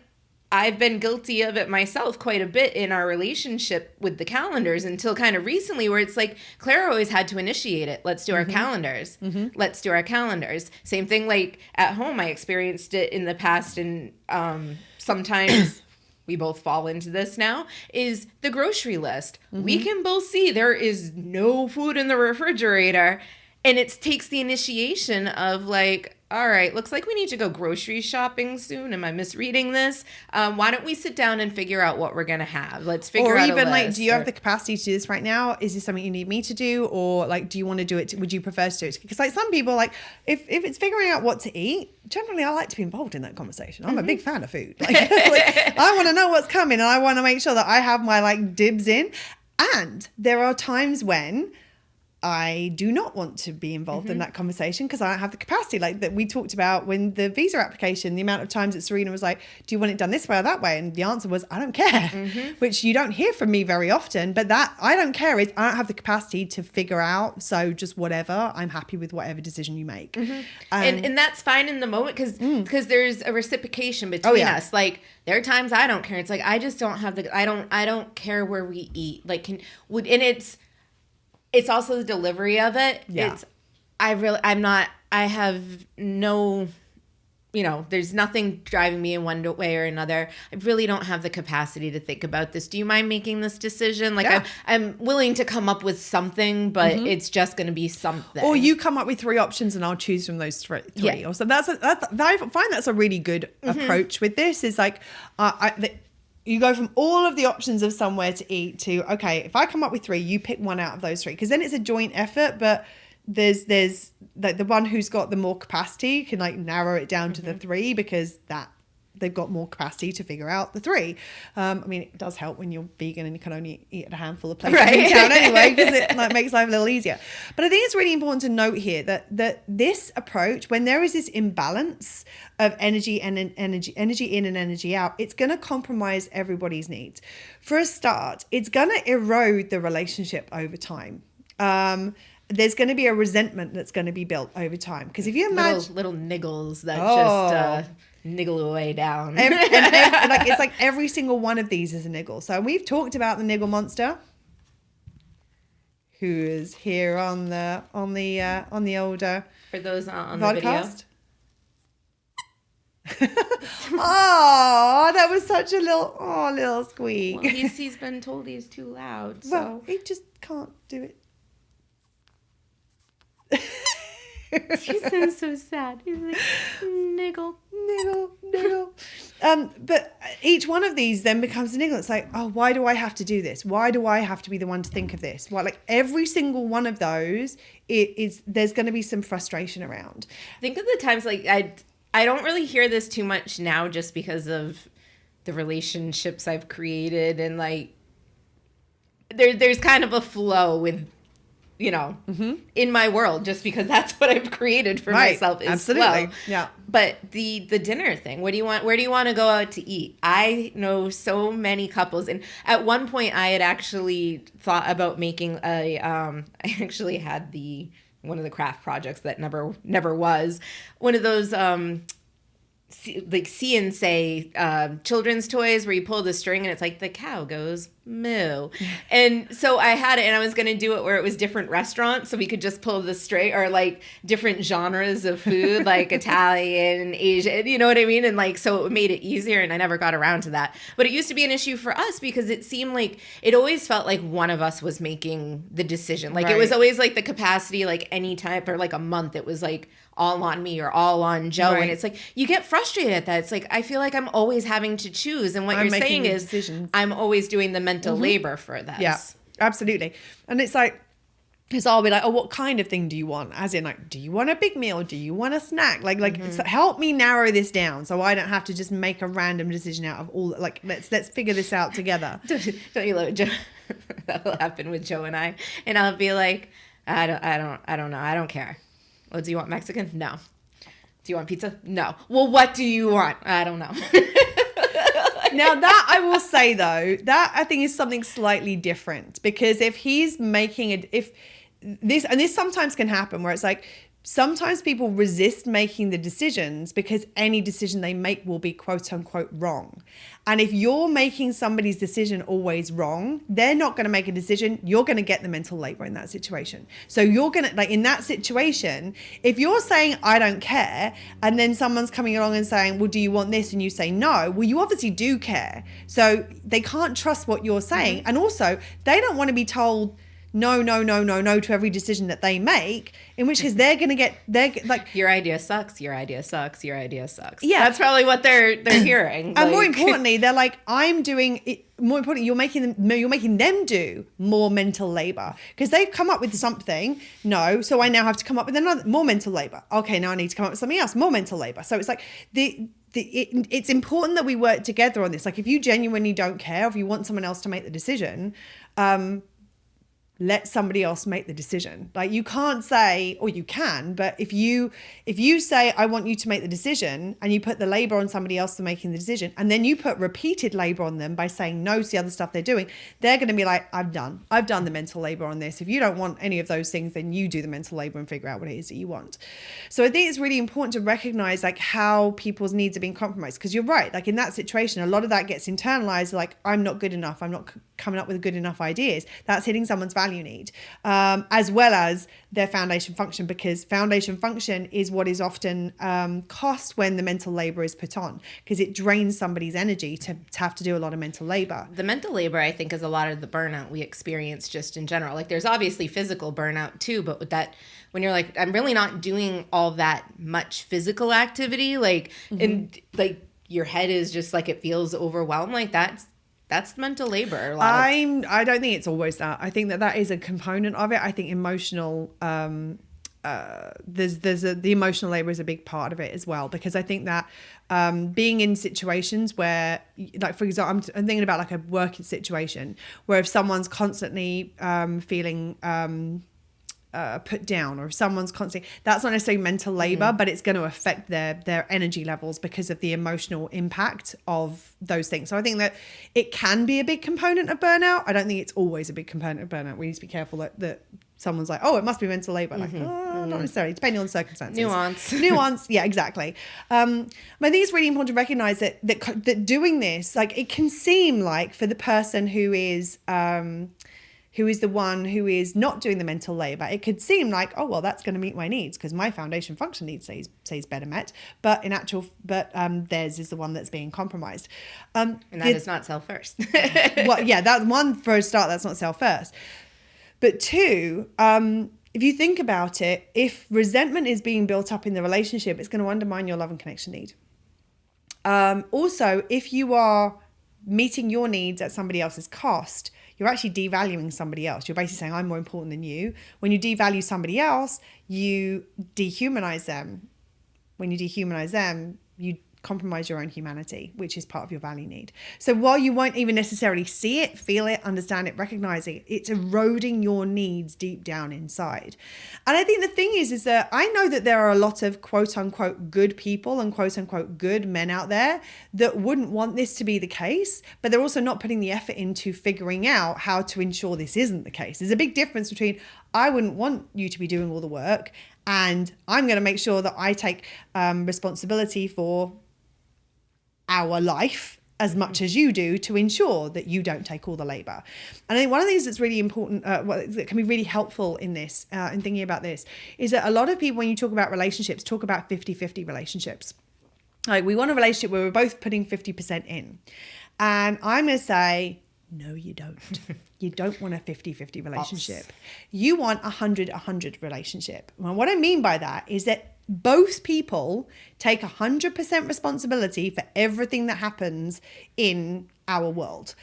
Speaker 2: I've been guilty of it myself quite a bit in our relationship with the calendars until kind of recently, where it's like Claire always had to initiate it. Let's do our calendars. Let's do our calendars. Same thing like at home. I experienced it in the past, and sometimes we both fall into this now, is the grocery list. We can both see there is no food in the refrigerator, and it takes the initiation of like, all right, looks like we need to go grocery shopping soon. Am I misreading this? Why don't we sit down and figure out what we're going to have? Let's figure out a list. Or even like,
Speaker 1: do you have the capacity to do this right now? Is this something you need me to do? Or like, do you want to do it? Would you prefer to do it? Because like some people, like if it's figuring out what to eat, generally I like to be involved in that conversation. I'm a big fan of food. Like I want to know what's coming, and I want to make sure that I have my like dibs in. And there are times when I do not want to be involved in that conversation because I don't have the capacity, like that we talked about when the visa application, the amount of times that Serena was like, do you want it done this way or that way? And the answer was, I don't care, which you don't hear from me very often. But that I don't care is I don't have the capacity to figure out. So just whatever, I'm happy with whatever decision you make.
Speaker 2: And that's fine in the moment because there's a reciprocation between us. Like there are times I don't care. It's like, I just don't have I don't care where we eat. Like it's also the delivery of it. Yeah. I have no, there's nothing driving me in one way or another. I really don't have the capacity to think about this. Do you mind making this decision? Like I'm willing to come up with something, but it's just going to be something.
Speaker 1: Or you come up with 3 options and I'll choose from those three. Yeah. Or so I find that's a really good approach with this is like, you go from all of the options of somewhere to eat to, okay, if I come up with 3, you pick one out of those 3. Because then it's a joint effort, but there's like the one who's got the more capacity can like narrow it down to the 3 because that they've got more capacity to figure out the 3. I mean, it does help when you're vegan and you can only eat at a handful of places in town anyway, because it like makes life a little easier. But I think it's really important to note here that this approach, when there is this imbalance of energy in and energy out, it's going to compromise everybody's needs. For a start, it's going to erode the relationship over time. There's going to be a resentment that's going to be built over time. Because if you imagine
Speaker 2: little niggles that just niggle away down.
Speaker 1: It's like every single one of these is a niggle. So we've talked about the niggle monster, who is here on the older
Speaker 2: for those on the video.
Speaker 1: Oh, that was such a little squeak.
Speaker 2: Well, he's been told he's too loud, so
Speaker 1: well, he just can't do it.
Speaker 2: He sounds so sad. He's like, niggle.
Speaker 1: But each one of these then becomes a niggle. It's like, oh, why do I have to do this? Why do I have to be the one to think of this? Why, like every single one of those, there's going to be some frustration around.
Speaker 2: Think of the times like I don't really hear this too much now, just because of the relationships I've created, and like there's kind of a flow with. In my world, just because that's what I've created for myself is
Speaker 1: absolutely.
Speaker 2: Flow.
Speaker 1: Yeah.
Speaker 2: But the dinner thing, what do you want? Where do you want to go out to eat? I know so many couples, and at one point I had actually thought about making I actually had the one of the craft projects that never was, one of those like See and Say children's toys where you pull the string and it's like the cow goes moo. And so I had it, and I was going to do it where it was different restaurants, so we could just pull the string, or like different genres of food, like Italian, Asian, you know what I mean? And like, so it made it easier, and I never got around to that. But it used to be an issue for us because it seemed like it always felt like one of us was making the decision. Like it was always like the capacity, like any time or like a month, it was like all on me or all on Joe.
Speaker 1: Right.
Speaker 2: And it's like, you get frustrated at that. It's like, I feel like I'm always having to choose. And what
Speaker 1: I'm
Speaker 2: you're
Speaker 1: making
Speaker 2: saying
Speaker 1: the
Speaker 2: is
Speaker 1: decisions.
Speaker 2: I'm always doing the mental labor for this.
Speaker 1: Yeah, absolutely. And it's like, because I'll be like, oh, what kind of thing do you want? As in, like, do you want a big meal? Do you want a snack? Like, so help me narrow this down so I don't have to just make a random decision out of all. Like, let's figure this out together.
Speaker 2: Don't you love it, Joe? That will happen with Joe and I. And I'll be like, I don't know. I don't care. Oh, do you want Mexican? No. Do you want pizza? No. Well, what do you want? I don't know.
Speaker 1: Now that I will say though, that I think is something slightly different, because if he's making it, if this sometimes can happen where it's like, sometimes people resist making the decisions because any decision they make will be quote unquote wrong. And if you're making somebody's decision always wrong, they're not going to make a decision. You're going to get the mental labor in that situation. So you're going to, like in that situation, if you're saying, I don't care, and then someone's coming along and saying, well, do you want this? And you say no, well, you obviously do care. So they can't trust what you're saying. And also they don't want to be told no to every decision that they make, in which case they're like,
Speaker 2: your idea sucks, your idea sucks, your idea sucks.
Speaker 1: Yeah.
Speaker 2: That's probably what they're hearing.
Speaker 1: And more importantly, they're like, I'm doing it. More importantly, you're making them do more mental labor because they've come up with something. No, so I now have to come up with more mental labor. Okay, now I need to come up with something else, more mental labor. So it's like it's important that we work together on this. Like if you genuinely don't care, if you want someone else to make the decision, let somebody else make the decision. Like you can't say, or you can, but if you say, I want you to make the decision, and you put the labor on somebody else for making the decision, and then you put repeated labor on them by saying no to the other stuff they're doing, they're going to be like, I've done the mental labor on this. If you don't want any of those things, then you do the mental labor and figure out what it is that you want. So I think it's really important to recognize like how people's needs are being compromised. Because you're right, like in that situation, a lot of that gets internalized, like I'm not good enough, I'm not coming up with good enough ideas. That's hitting someone's value need, as well as their foundation function, because foundation function is what is often cost when the mental labor is put on, because it drains somebody's energy to have to do a lot of mental labor.
Speaker 2: The mental labor, I think, is a lot of the burnout we experience just in general. Like there's obviously physical burnout too, but with that, when you're like, I'm really not doing all that much physical activity, like, and like your head is just like, it feels overwhelmed, like that's mental labor.
Speaker 1: I don't think it's always that. I think that is a component of it. I think emotional, the emotional labor is a big part of it as well, because I think that being in situations where, like for example, I'm thinking about like a working situation where if someone's constantly feeling put down, or if someone's constantly, that's not necessarily mental labor, but it's going to affect their energy levels because of the emotional impact of those things. So I think that it can be a big component of burnout. I don't think it's always a big component of burnout. We need to be careful that someone's like, oh, it must be mental labor. Like, not necessarily, depending on the circumstances. Nuance. Yeah, exactly. But I think it's really important to recognize that doing this, like it can seem like for the person who is the one who is not doing the mental labor, it could seem like, oh, well, that's going to meet my needs because my foundation function needs says better met. But theirs is the one that's being compromised.
Speaker 2: And that is not self first.
Speaker 1: Well, yeah, that's one for a start. That's not self first. But two, if you think about it, if resentment is being built up in the relationship, it's going to undermine your love and connection need. Also, if you are meeting your needs at somebody else's cost, you're actually devaluing somebody else. You're basically saying, I'm more important than you. When you devalue somebody else, you dehumanize them. When you dehumanize them, you compromise your own humanity, which is part of your value need. So while you won't even necessarily see it, feel it, understand it, recognize it, it's eroding your needs deep down inside. And I think the thing is that I know that there are a lot of quote unquote good people and quote unquote good men out there that wouldn't want this to be the case, but they're also not putting the effort into figuring out how to ensure this isn't the case. There's a big difference between I wouldn't want you to be doing all the work and I'm going to make sure that I take responsibility for our life as much as you do to ensure that you don't take all the labor. And I think one of the things that's really important, that can be really helpful in this, in thinking about this, is that a lot of people, when you talk about relationships, talk about 50-50 relationships. Like, we want a relationship where we're both putting 50% in. And I'm going to say, no, you don't. You don't want a 50-50 relationship. You want a 100-100 relationship. And what I mean by that is that both people take 100% responsibility for everything that happens in our world.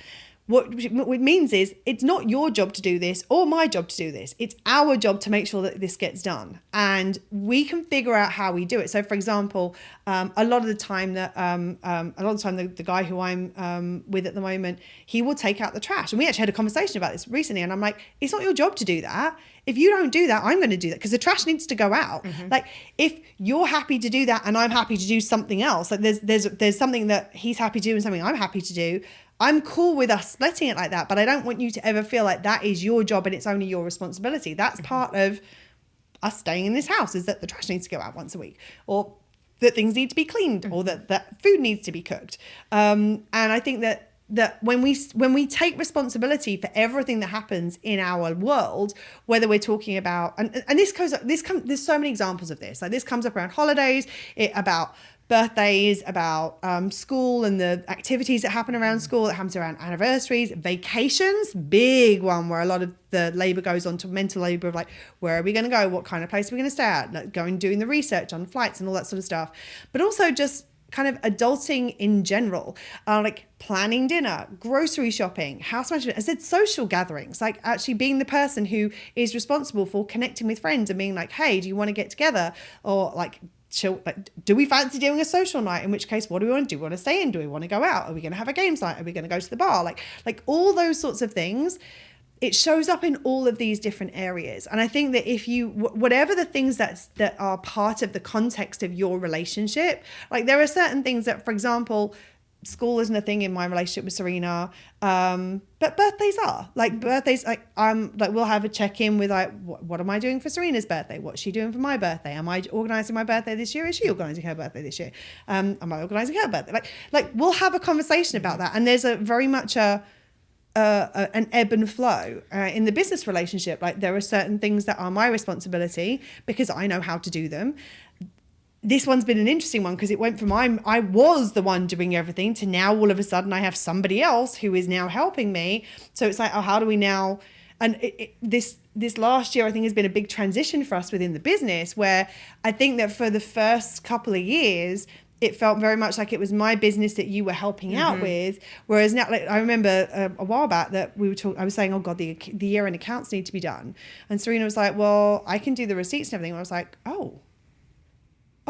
Speaker 1: What it means is it's not your job to do this or my job to do this. It's our job to make sure that this gets done. And we can figure out how we do it. So for example, a lot of the time the guy who I'm with at the moment, he will take out the trash. And we actually had a conversation about this recently. And I'm like, it's not your job to do that. If you don't do that, I'm going to do that because the trash needs to go out. Mm-hmm. Like, if you're happy to do that and I'm happy to do something else, like there's something that he's happy to do and something I'm happy to do, I'm cool with us splitting it like that, but I don't want you to ever feel like that is your job and it's only your responsibility. That's part of us staying in this house, is that the trash needs to go out once a week, or that things need to be cleaned, or that food needs to be cooked. And I think that when we take responsibility for everything that happens in our world, whether we're talking about, and there's so many examples of this. Like, this comes up around holidays, about birthdays, about school and the activities that happen around school, that happens around anniversaries, vacations, big one where a lot of the labor goes on to mental labor of like, where are we going to go? What kind of place are we going to stay at? Like, going doing the research on flights and all that sort of stuff. But also just kind of adulting in general, like planning dinner, grocery shopping, house management. I said social gatherings, like actually being the person who is responsible for connecting with friends and being like, hey, do you want to get together? Or like, do we fancy doing a social night? In which case, what do we want to do? We want to stay in? Do we want to go out? Are we going to have a games night? Are we going to go to the bar? Like all those sorts of things. It shows up in all of these different areas. And I think that if you, whatever the things that are part of the context of your relationship, like there are certain things that, for example, school isn't a thing in my relationship with Serena, but birthdays are. Like birthdays, like we'll have a check-in with like, what am I doing for Serena's birthday? What's she doing for my birthday? Am I organising my birthday this year? Is she organising her birthday this year? Am I organising her birthday? Like we'll have a conversation about that. And there's a very much an ebb and flow in the business relationship. Like, there are certain things that are my responsibility because I know how to do them. This one's been an interesting one because it went from I was the one doing everything to now all of a sudden I have somebody else who is now helping me. So it's like, oh, how do we now? And this last year, I think, has been a big transition for us within the business, where I think that for the first couple of years, it felt very much like it was my business that you were helping out with. Whereas now, like, I remember a while back that I was saying, oh God, the year-end accounts need to be done. And Serena was like, well, I can do the receipts and everything. And I was like, oh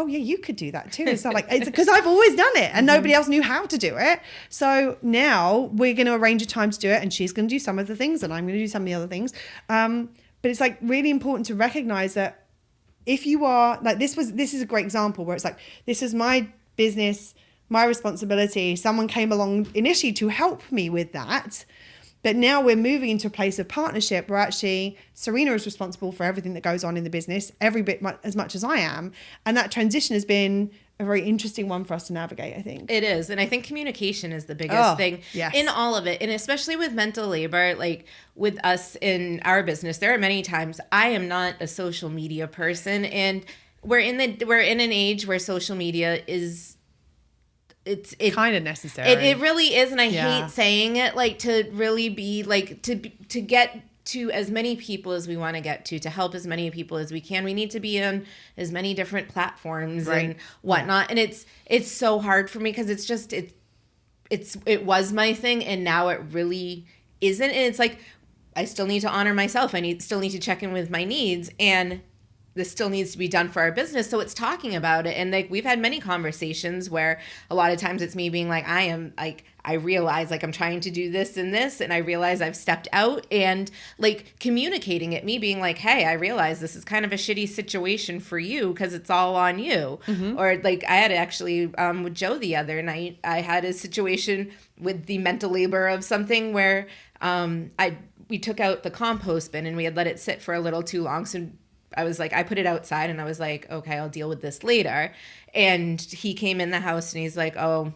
Speaker 1: yeah, you could do that too. So like, it's because I've always done it and nobody else knew how to do it. So now we're going to arrange a time to do it, and she's going to do some of the things and I'm going to do some of the other things. But it's like really important to recognize that if you are like, this is a great example where it's like, this is my business, my responsibility. Someone came along initially to help me with that. But now we're moving into a place of partnership where actually Serena is responsible for everything that goes on in the business, every bit as much as I am. And that transition has been a very interesting one for us to navigate, I think.
Speaker 2: It is. And I think communication is the biggest thing in all of it. And especially with mental labor, like with us in our business, there are many times I am not a social media person. And we're in an age where social media is it's
Speaker 1: kind of necessary.
Speaker 2: It really is, and I hate saying it, like, to really be like to get to as many people as we want to get to help as many people as we can. We need to be on as many different platforms and whatnot. And it's so hard for me because it's just it was my thing and now it really isn't. And it's like I still need to honor myself. I still need to check in with my needs, and this still needs to be done for our business. So it's talking about it. And like, we've had many conversations where a lot of times it's me being like, I realize like I'm trying to do this and this, and I realize I've stepped out, and like communicating it, me being like, hey, I realize this is kind of a shitty situation for you because it's all on you. Or like I had actually with Joe the other night, I had a situation with the mental labor of something where we took out the compost bin and we had let it sit for a little too long. So I was like, I put it outside and I was like, okay, I'll deal with this later. And he came in the house and he's like, oh,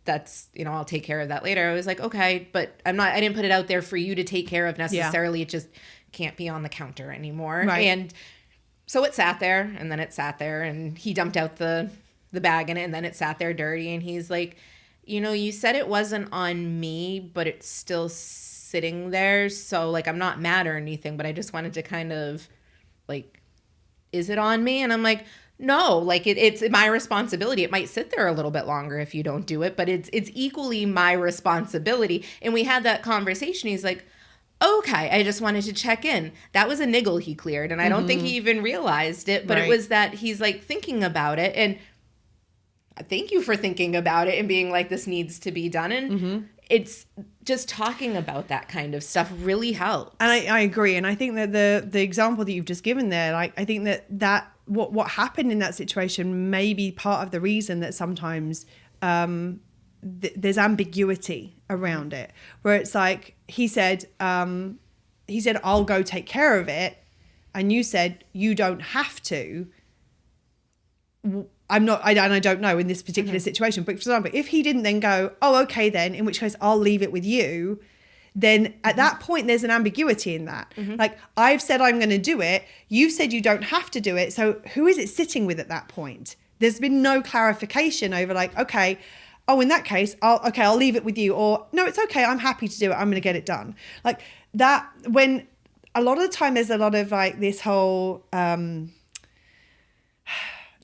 Speaker 2: that's, I'll take care of that later. I was like, okay, but I didn't put it out there for you to take care of necessarily. Yeah. It just can't be on the counter anymore.
Speaker 1: Right.
Speaker 2: And so it sat there, and then it sat there, and he dumped out the bag in it, and then it sat there dirty. And he's like, you said it wasn't on me, but it's still sitting there. So like, I'm not mad or anything, but I just wanted to kind of like, is it on me? And I'm like, no, like it's my responsibility. It might sit there a little bit longer if you don't do it, but it's equally my responsibility. And we had that conversation. He's like, okay, I just wanted to check in. That was a niggle he cleared. And I don't think he even realized it, but It was that he's like thinking about it. And thank you for thinking about it and being like, this needs to be done. And it's just talking about that kind of stuff really helps.
Speaker 1: And I agree. And I think that the example that you've just given there, like, I think that what happened in that situation may be part of the reason that sometimes there's ambiguity around it, where it's like he said I'll go take care of it, and you said you don't have to. I don't know in this particular situation, but for example, if he didn't then go, oh, okay then, in which case I'll leave it with you, then at that point there's an ambiguity in that. Like, I've said I'm going to do it, you've said you don't have to do it, so who is it sitting with at that point? There's been no clarification over like, okay, oh, in that case, I'll leave it with you, or no, it's okay, I'm happy to do it, I'm going to get it done. Like that, when a lot of the time there's a lot of like this whole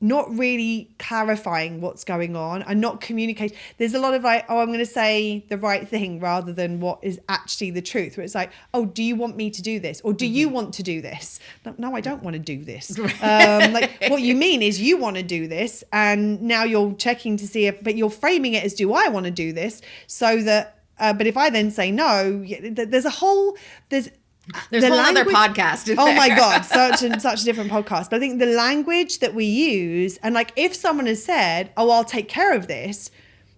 Speaker 1: not really clarifying what's going on and not communicating. There's a lot of like, oh, I'm going to say the right thing rather than what is actually the truth, where it's like, oh, do you want me to do this? Or do you want to do this? No, I don't want to do this. Like, what you mean is you want to do this, and now you're checking to see if, but you're framing it as, do I want to do this? So that, but if I then say no, there's a whole
Speaker 2: whole other podcast.
Speaker 1: Oh my God, such a different podcast. But I think the language that we use, and like if someone has said, oh, I'll take care of this,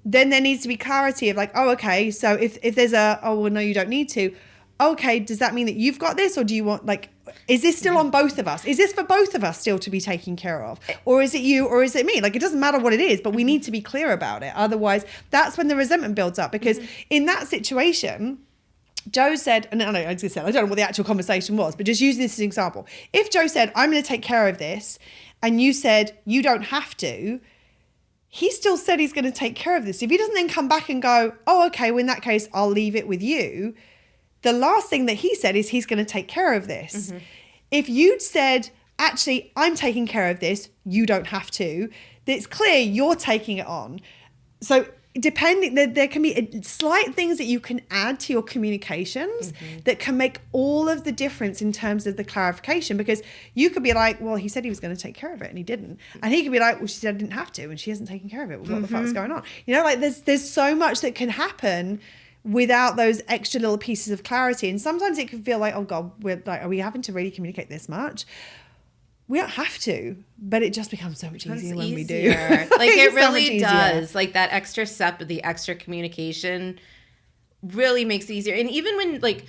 Speaker 1: then there needs to be clarity of like, oh, okay, so if there's oh, well, no, you don't need to. Okay, does that mean that you've got this, or do you want, like, is this still on both of us? Is this for both of us still to be taken care of? Or is it you, or is it me? Like, it doesn't matter what it is, but we need to be clear about it. Otherwise, that's when the resentment builds up, because in that situation, Joe said, and I don't know what the actual conversation was, but just using this as an example. If Joe said, I'm going to take care of this, and you said, you don't have to, he still said he's going to take care of this. If he doesn't then come back and go, oh, okay, well, in that case, I'll leave it with you, the last thing that he said is he's going to take care of this. If you'd said, actually, I'm taking care of this, you don't have to, it's clear you're taking it on. So depending, there can be slight things that you can add to your communications that can make all of the difference in terms of the clarification, because you could be like, well, he said he was going to take care of it and he didn't, and he could be like, well, she said I didn't have to and she hasn't taken care of it. Well, what the fuck's going on? Like there's so much that can happen without those extra little pieces of clarity, and sometimes it can feel like, oh God, we're like, are we having to really communicate this much? We don't have to, but it just becomes so much easier when we do.
Speaker 2: Like it really does. Like that extra step of the extra communication really makes it easier. And even when like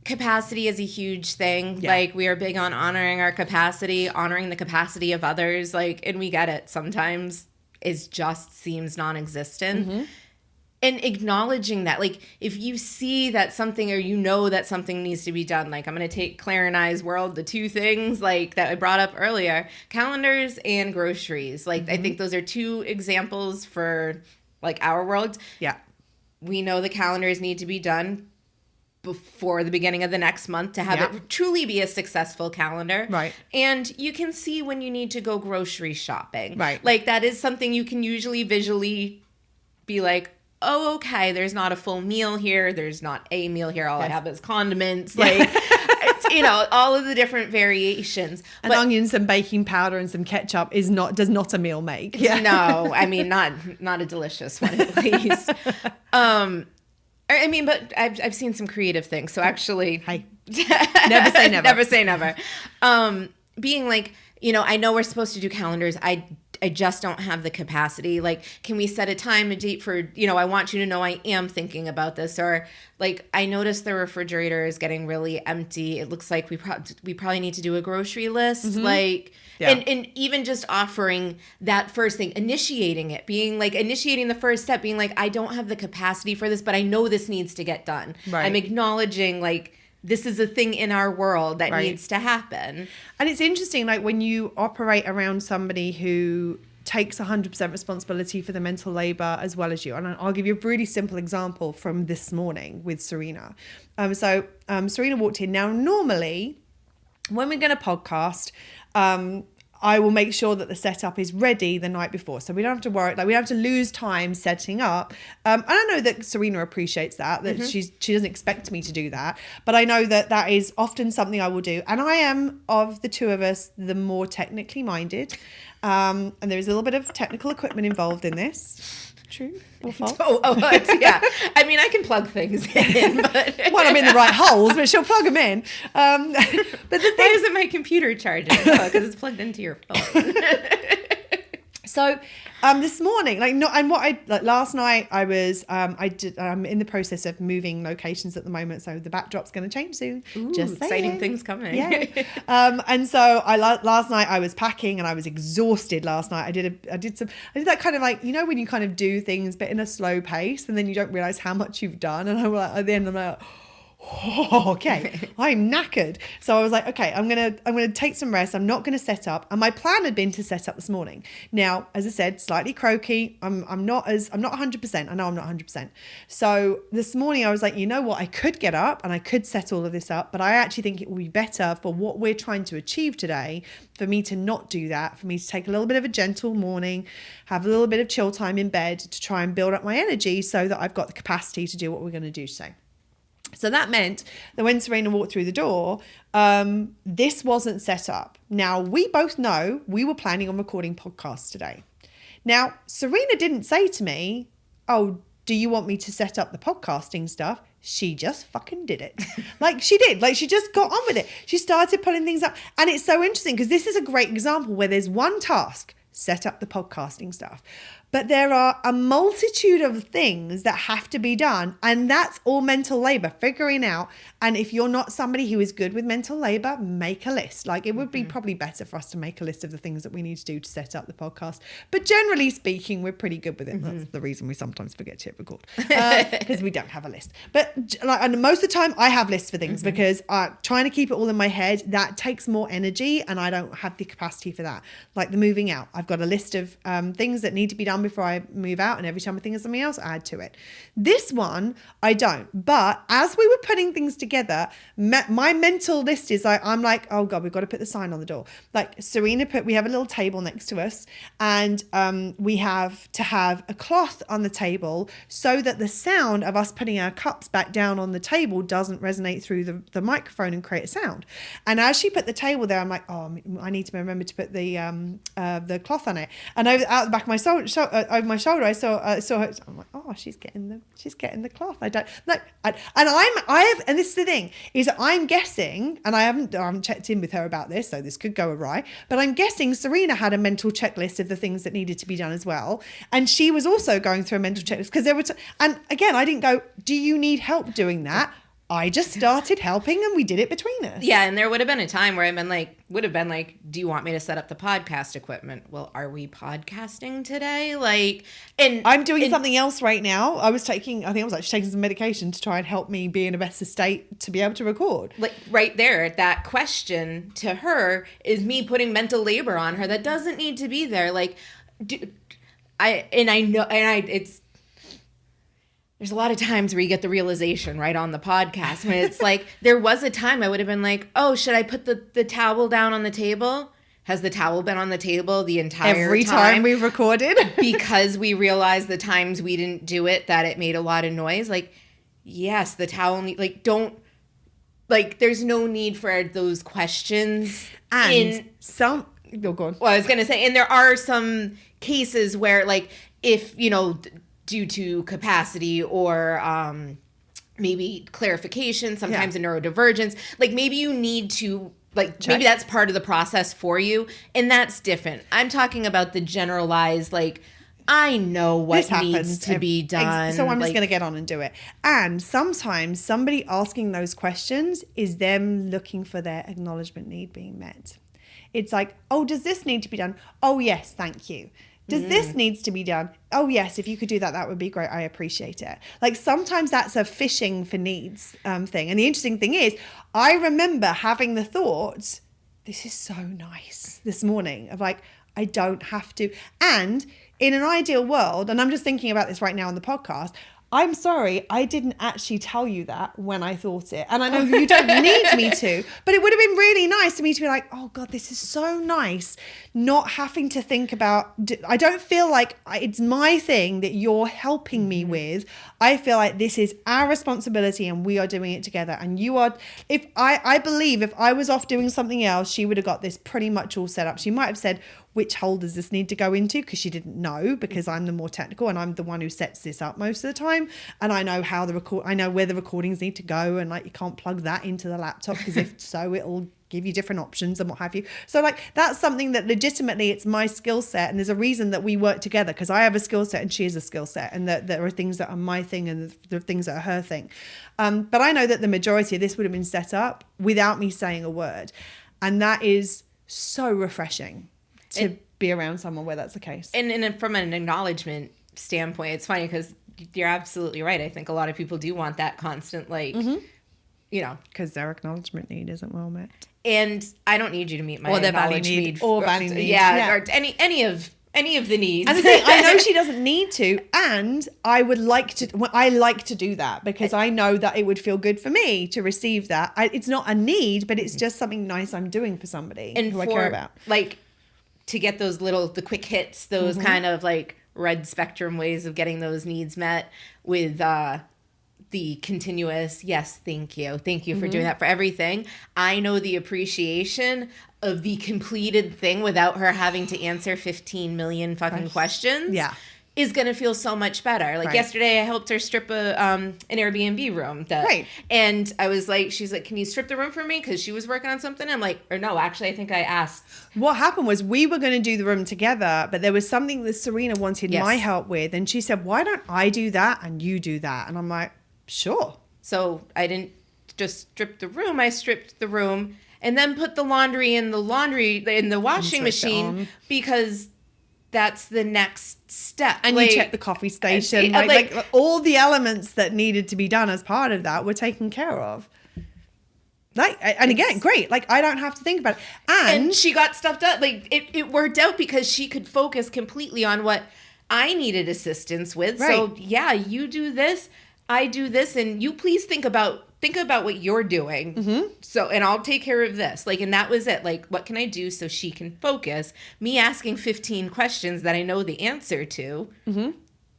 Speaker 2: capacity is a huge thing, like we are big on honoring our capacity, honoring the capacity of others. Like, and we get it. Sometimes it just seems non-existent. And acknowledging that, like, if you see that something, or you know that something needs to be done, like I'm going to take Claire and I's world, the two things like that I brought up earlier, calendars and groceries. Like, I think those are two examples for like our world. Yeah. We know the calendars need to be done before the beginning of the next month to have it truly be a successful calendar. Right. And you can see when you need to go grocery shopping. Right. Like that is something you can usually visually be like, oh, okay, there's not a full meal here. There's not a meal here. All I have is condiments. Like, you know, all of the different variations.
Speaker 1: And onions and baking powder and some ketchup does not a meal make. Yeah.
Speaker 2: No, I mean, not a delicious one at least. I mean, but I've seen some creative things. So actually,
Speaker 1: hey, never say never.
Speaker 2: Never say never. Being like, you know, I know we're supposed to do calendars. I just don't have the capacity. Like, can we set a time, a date for, you know, I want you to know I am thinking about this. Or like, I noticed the refrigerator is getting really empty. It looks like we probably need to do a grocery list. Like, yeah. And even just offering that first thing, initiating it, being like, initiating the first step, being like, I don't have the capacity for this, but I know this needs to get done.
Speaker 1: Right.
Speaker 2: I'm acknowledging like, this is a thing in our world that needs to happen.
Speaker 1: And it's interesting, like when you operate around somebody who takes 100% responsibility for the mental labor as well as you. And I'll give you a really simple example from this morning with Serena. Serena walked in. Now, normally, when we're going to podcast, I will make sure that the setup is ready the night before. So we don't have to worry, like we don't have to lose time setting up. And I know that Serena appreciates that she doesn't expect me to do that. But I know that is often something I will do. And I am, of the two of us, the more technically minded. And there is a little bit of technical equipment involved in this. True or false?
Speaker 2: Yeah. I mean, I can plug things in, but
Speaker 1: well, I'm in the right holes, but she'll plug them in. But the thing
Speaker 2: why isn't my computer charging? Because it's plugged into your phone.
Speaker 1: So this morning, last night I was I'm in the process of moving locations at the moment, so the backdrop's going to change soon.
Speaker 2: Ooh,
Speaker 1: just
Speaker 2: exciting things coming.
Speaker 1: Yeah. And so last night I was packing and I was exhausted. Last night I did that kind of like, you know, when you kind of do things but in a slow pace and then you don't realize how much you've done, and I'm like, at the end I'm like, oh, okay, I'm knackered. So I was like, okay, I'm gonna take some rest. I'm not gonna set up. And my plan had been to set up this morning. Now, as I said, slightly croaky. I'm not 100%. I know I'm not 100%. So this morning I was like, you know what? I could get up and I could set all of this up, but I actually think it will be better for what we're trying to achieve today for me to not do that, for me to take a little bit of a gentle morning, have a little bit of chill time in bed to try and build up my energy so that I've got the capacity to do what we're going to do today. So that meant that when Serena walked through the door, this wasn't set up. Now, we both know we were planning on recording podcasts today. Now, Serena didn't say to me, oh, do you want me to set up the podcasting stuff? She just fucking did it. Like she did. Like she just got on with it. She started putting things up. And it's so interesting because this is a great example where there's one task, set up the podcasting stuff. But there are a multitude of things that have to be done. And that's all mental labor, figuring out. And if you're not somebody who is good with mental labor, make a list. Like it would be probably better for us to make a list of the things that we need to do to set up the podcast. But generally speaking, we're pretty good with it. That's the reason we sometimes forget to hit record because we don't have a list. But and most of the time I have lists for things because trying to keep it all in my head, that takes more energy and I don't have the capacity for that. Like the moving out, I've got a list of things that need to be done before I move out, and every time I think of something else, I add to it. This one, I don't. But as we were putting things together, my mental list is like, I'm like, oh God, we've got to put the sign on the door. Like Serena we have a little table next to us, and we have to have a cloth on the table so that the sound of us putting our cups back down on the table doesn't resonate through the microphone and create a sound. And as she put the table there, I'm like, oh, I need to remember to put the cloth on it. And out the back of my over my shoulder, I saw her. I'm like, oh, she's getting the cloth. I don't know. And this is the thing, is that I'm guessing, and I haven't checked in with her about this, so this could go awry, but I'm guessing Serena had a mental checklist of the things that needed to be done as well. And she was also going through a mental checklist because there were, and again, I didn't go, do you need help doing that? I just started helping and we did it between us.
Speaker 2: Yeah, and there would have been a time where would have been like, do you want me to set up the podcast equipment? Well, are we podcasting today? And
Speaker 1: I'm doing something else right now. I was taking some medication to try and help me be in a better state to be able to record.
Speaker 2: Like right there, that question to her is me putting mental labor on her that doesn't need to be there. There's a lot of times where you get the realization right on the podcast when it's like, there was a time I would have been like, oh, should I put the towel down on the table? Has the towel been on the table the entire time?
Speaker 1: Every time we've recorded?
Speaker 2: Because we realized the times we didn't do it, that it made a lot of noise. Like, yes, the towel, don't like there's no need for those questions.
Speaker 1: And oh, go on.
Speaker 2: Well, I was going to say, and there are some cases where, like, if, due to capacity or maybe clarification, sometimes a neurodivergence, like maybe you need to, like, maybe that's part of the process for you, and that's different. I'm talking about the generalized, like, I know what needs to be done.
Speaker 1: So I'm just going to get on and do it. And sometimes somebody asking those questions is them looking for their acknowledgement need being met. It's like, oh, does this need to be done? Oh, yes, thank you. Does this needs to be done? Oh, yes, if you could do that, that would be great. I appreciate it. Like sometimes that's a fishing for needs thing. And the interesting thing is, I remember having the thought, this is so nice this morning of like, I don't have to. And in an ideal world, and I'm just thinking about this right now on the podcast, I'm sorry, I didn't actually tell you that when I thought it. And I know you don't need me to, but it would have been really nice for me to be like, oh God, this is so nice. Not having to think about, I don't feel like it's my thing that you're helping me with. I feel like this is our responsibility and we are doing it together. And you are, I believe if I was off doing something else, she would have got this pretty much all set up. She might have said, which hole does this need to go into? Because she didn't know, because I'm the more technical and I'm the one who sets this up most of the time. And I know how I know where the recordings need to go, and like you can't plug that into the laptop because if so, it'll give you different options and what have you. So like that's something that legitimately it's my skill set, and there's a reason that we work together, because I have a skill set and she has a skill set, and that there are things that are my thing and there are things that are her thing. But I know that the majority of this would have been set up without me saying a word, and that is so refreshing to be around someone where that's the case.
Speaker 2: And from an acknowledgement standpoint, it's funny because you're absolutely right. I think a lot of people do want that constant, like,
Speaker 1: because their acknowledgement need isn't well met.
Speaker 2: And I don't need you to meet my
Speaker 1: or their value
Speaker 2: acknowledgement
Speaker 1: need, or value need.
Speaker 2: Or any of the needs.
Speaker 1: And the thing, I know she doesn't need to, and I would like to. I like to do that because I know that it would feel good for me to receive that. It's not a need, but it's just something nice I'm doing for somebody who I care about.
Speaker 2: Like, to get the quick hits, those kind of like red spectrum ways of getting those needs met with the continuous, yes, thank you for doing that for everything. I know the appreciation of the completed thing without her having to answer 15 million fucking questions.
Speaker 1: Yeah.
Speaker 2: Is going to feel so much better. Like yesterday I helped her strip an Airbnb room. And I was like, she's like, can you strip the room for me? Because she was working on something. I'm like, or no, actually, I think I asked.
Speaker 1: What happened was we were going to do the room together, but there was something that Serena wanted my help with. And she said, why don't I do that and you do that? And I'm like, sure.
Speaker 2: So I didn't just strip the room. I stripped the room and then put the laundry in the washing machine because that's the next step.
Speaker 1: And you check the coffee station. Like all the elements that needed to be done as part of that were taken care of. And again, great. Like, I don't have to think about it.
Speaker 2: And she got stuff done. Like, it worked out because she could focus completely on what I needed assistance with. Right. So, yeah, you do this, I do this, and you please think about what you're doing. Mm-hmm. So, and I'll take care of this. Like, and that was it. Like, what can I do so she can focus? Me asking 15 questions that I know the answer to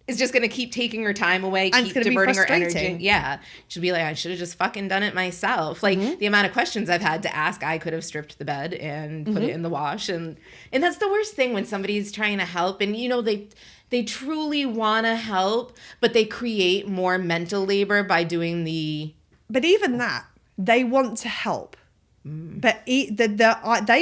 Speaker 2: is just going to keep taking her time away,
Speaker 1: and
Speaker 2: keep diverting her energy. Yeah. She'll be like, I should have just fucking done it myself. Like, the amount of questions I've had to ask, I could have stripped the bed and put it in the wash. And that's the worst thing when somebody's trying to help. And, they truly want to help, but they create more mental labor by doing the...
Speaker 1: But even that, they want to help. But they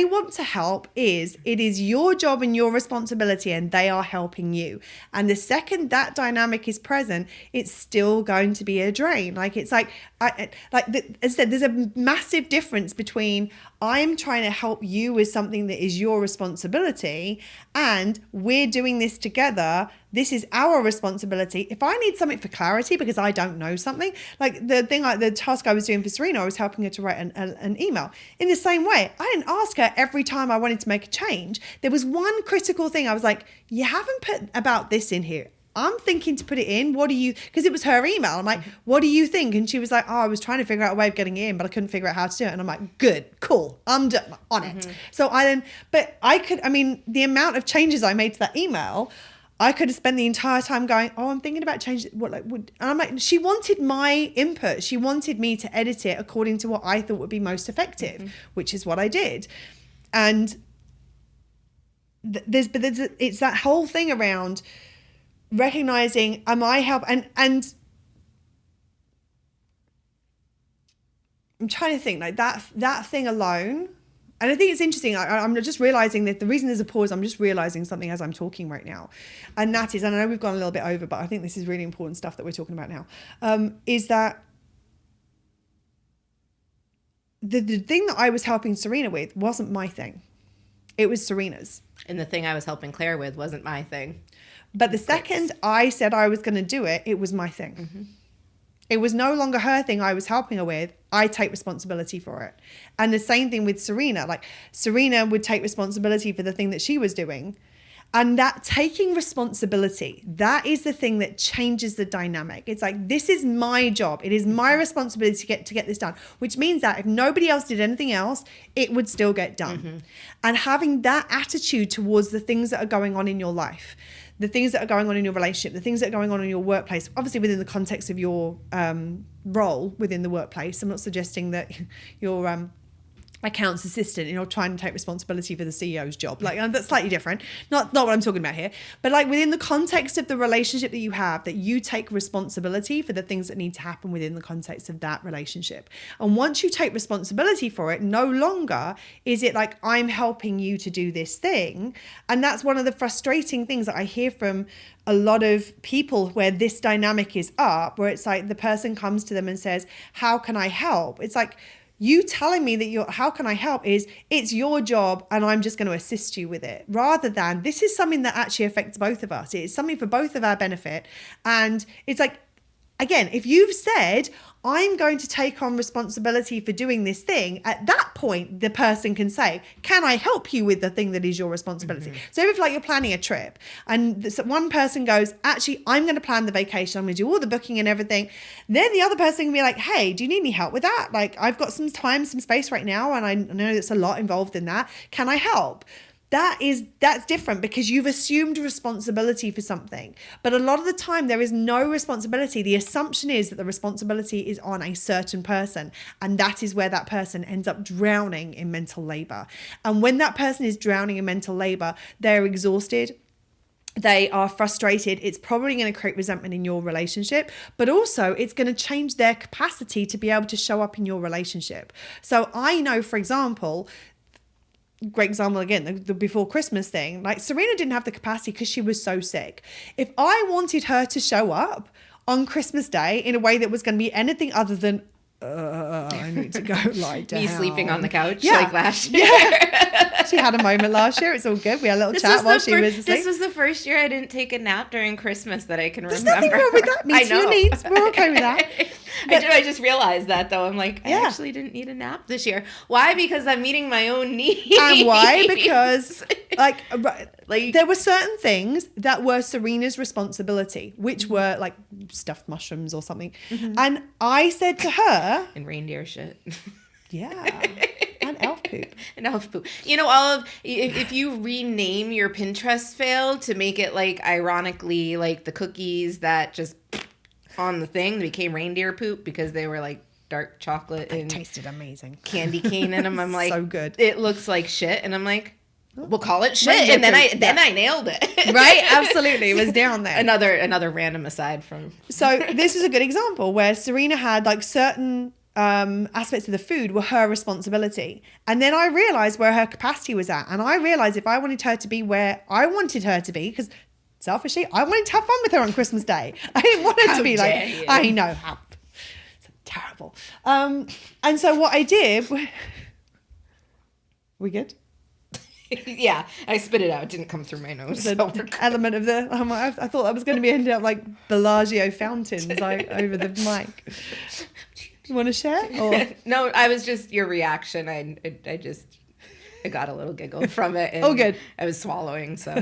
Speaker 1: want to help it is your job and your responsibility, and they are helping you. And the second that dynamic is present, it's still going to be a drain. Like, it's like, as I said, there's a massive difference between I'm trying to help you with something that is your responsibility and we're doing this together. This is our responsibility. If I need something for clarity because I don't know something, like the task I was doing for Serena, I was helping her to write an email. In the same way, I didn't ask her every time I wanted to make a change. There was one critical thing. I was like, you haven't put about this in here. I'm thinking to put it in. What do you, because it was her email. I'm like, what do you think? And she was like, oh, I was trying to figure out a way of getting it in, but I couldn't figure out how to do it. And I'm like, good, cool, I'm done on it. So the amount of changes I made to that email, I could have spent the entire time going, oh, I'm thinking about changing what like would, and I'm like, she wanted my input. She wanted me to edit it according to what I thought would be most effective, which is what I did. And it's that whole thing around recognizing, am I help? And I'm trying to think like that thing alone. And I think it's interesting. I'm just realizing that the reason there's a pause, I'm just realizing something as I'm talking right now. And that is, and I know we've gone a little bit over, but I think this is really important stuff that we're talking about now, is that the thing that I was helping Serena with wasn't my thing. It was Serena's.
Speaker 2: And the thing I was helping Claire with wasn't my thing.
Speaker 1: But the second I said I was going to do it, it was my thing. Mm-hmm. It was no longer her thing I was helping her with. I take responsibility for it. And the same thing with Serena. Like Serena would take responsibility for the thing that she was doing. And that taking responsibility, that is the thing that changes the dynamic. It's like, this is my job. It is my responsibility to get this done, which means that if nobody else did anything else, it would still get done. Mm-hmm. And having that attitude towards the things that are going on in your life, the things that are going on in your relationship, the things that are going on in your workplace, obviously within the context of your role within the workplace. I'm not suggesting that you're accounts assistant, you're trying to take responsibility for the CEO's job. Like that's slightly different. Not what I'm talking about here. But like within the context of the relationship that you have, that you take responsibility for the things that need to happen within the context of that relationship. And once you take responsibility for it, no longer is it like, I'm helping you to do this thing. And that's one of the frustrating things that I hear from a lot of people where this dynamic is up, where it's like the person comes to them and says, how can I help? It's like, you telling me that how can I help is it's your job and I'm just going to assist you with it, rather than this is something that actually affects both of us. It's something for both of our benefit. And it's like, again, if you've said, I'm going to take on responsibility for doing this thing, at that point, the person can say, can I help you with the thing that is your responsibility? Mm-hmm. So if like you're planning a trip and one person goes, actually, I'm going to plan the vacation, I'm going to do all the booking and everything. Then the other person can be like, hey, do you need any help with that? Like, I've got some time, some space right now, and I know there's a lot involved in that. Can I help? That's different because you've assumed responsibility for something. But a lot of the time there is no responsibility. The assumption is that the responsibility is on a certain person, and that is where that person ends up drowning in mental labor. And when that person is drowning in mental labor, they're exhausted. They are frustrated. It's probably going to create resentment in your relationship, but also it's going to change their capacity to be able to show up in your relationship. So I know, for example, great example again, the before Christmas thing, like Serena didn't have the capacity because she was so sick. If I wanted her to show up on Christmas Day in a way that was going to be anything other than I need to go lie down.
Speaker 2: Me sleeping on the couch like last year.
Speaker 1: Yeah. She had a moment last year. It's all good. We had a little chat while she was asleep.
Speaker 2: This was the first year I didn't take a nap during Christmas that I can remember.
Speaker 1: There's nothing wrong with that. Meets your needs. We're okay with that.
Speaker 2: I just realized that though. I'm like, I actually didn't need a nap this year. Why? Because I'm meeting my own needs.
Speaker 1: And why? Because like there were certain things that were Serena's responsibility, which were like stuffed mushrooms or something. Mm-hmm. And I said to her,
Speaker 2: and reindeer shit.
Speaker 1: Yeah. And elf poop.
Speaker 2: And elf poop. You know, if you rename your Pinterest fail to make it like ironically like the cookies that just on the thing became reindeer poop because they were like dark chocolate and
Speaker 1: tasted amazing.
Speaker 2: Candy cane in them. I'm like,
Speaker 1: so good.
Speaker 2: It looks like shit. And I'm like, we'll call it shit. Reindeer and then I nailed it.
Speaker 1: Right? Absolutely. It was down there.
Speaker 2: Another random aside from.
Speaker 1: So this is a good example where Serena had like certain aspects of the food were her responsibility. And then I realized where her capacity was at. And I realized if I wanted her to be where I wanted her to be, because selfishly, I wanted to have fun with her on Christmas Day. I didn't want her to be like, you. I know how terrible. And so what I did, we good?
Speaker 2: Yeah, I spit it out. It didn't come through my nose.
Speaker 1: The element of the, I thought that was going to be ended up like Bellagio fountains like over the mic. You want to share? Or?
Speaker 2: No, I was just your reaction. I got a little giggle from it. And
Speaker 1: oh, good.
Speaker 2: I was swallowing, so.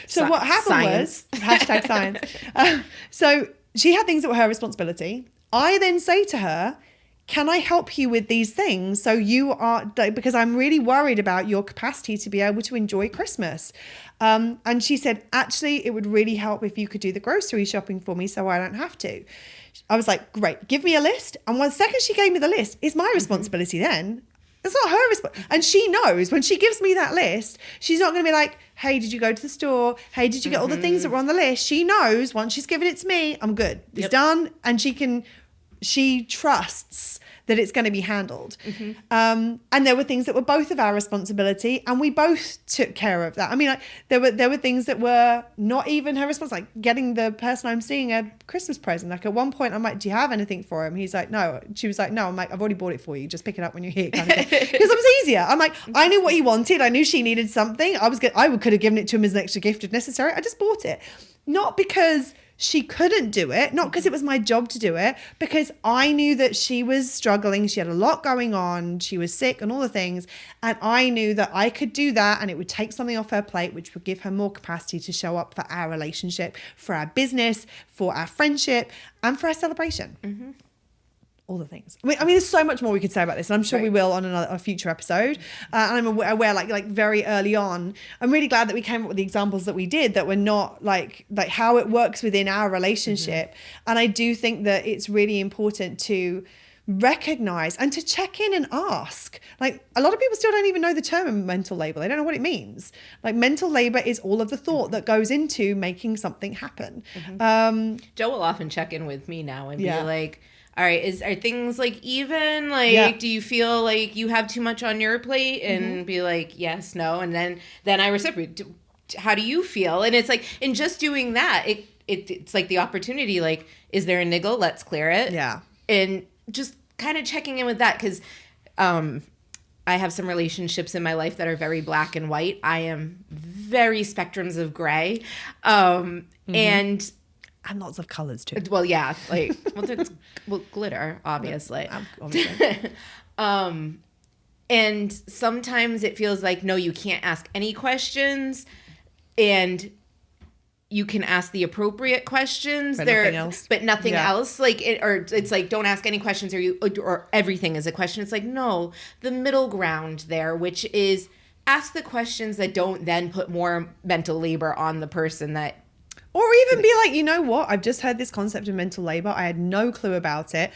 Speaker 1: So what happened was, hashtag science. So she had things that were her responsibility. I then say to her, can I help you with these things? So you are, because I'm really worried about your capacity to be able to enjoy Christmas. And she said, actually, it would really help if you could do the grocery shopping for me so I don't have to. I was like, great, give me a list. And one second she gave me the list, it's my responsibility then. It's not her responsibility. And she knows when she gives me that list, she's not going to be like, hey, did you go to the store? Hey, did you get all the things that were on the list? She knows once she's given it to me, I'm good. It's done. And she trusts that it's going to be handled. And there were things that were both of our responsibility, and we both took care of that. I mean, like, there were things that were not even her responsibility, like getting the person I'm seeing a Christmas present. Like at one point I'm like, do you have anything for him? He's like, no. She was like, no. I'm like, I've already bought it for you. Just pick it up when you're here, kind of thing. Because it was easier. I'm like, I knew what he wanted. I knew she needed something. I could have given it to him as an extra gift if necessary. I just bought it. Not because she couldn't do it, not because it was my job to do it, because I knew that she was struggling. She had a lot going on. She was sick and all the things. And I knew that I could do that and it would take something off her plate, which would give her more capacity to show up for our relationship, for our business, for our friendship, and for our celebration. All the things. I mean, there's so much more we could say about this, and I'm sure we will on a future episode. And I'm aware, like very early on, I'm really glad that we came up with the examples that we did that were not like how it works within our relationship. And I do think that it's really important to recognize and to check in and ask. Like, a lot of people still don't even know the term mental labor. They don't know what it means. Like, mental labor is all of the thought that goes into making something happen.
Speaker 2: Joe will often check in with me now and be like, all right, are things like even? Like, do you feel like you have too much on your plate? And be like, yes, no. And then I reciprocate. How do you feel? And it's like, in just doing that, it's like the opportunity, like, is there a niggle? Let's clear it.
Speaker 1: Yeah.
Speaker 2: And just kind of checking in with that, because I have some relationships in my life that are very black and white. I am very spectrums of gray.
Speaker 1: And lots of colors too.
Speaker 2: Well, yeah, like glitter, obviously. And sometimes it feels like, no, you can't ask any questions, and you can ask the appropriate questions.
Speaker 1: But nothing else.
Speaker 2: But nothing else. Like it's like, don't ask any questions, or everything is a question. It's like, no, the middle ground there, which is ask the questions that don't then put more mental labor on the person that.
Speaker 1: Or even be like, you know what? I've just heard this concept of mental labor. I had no clue about it.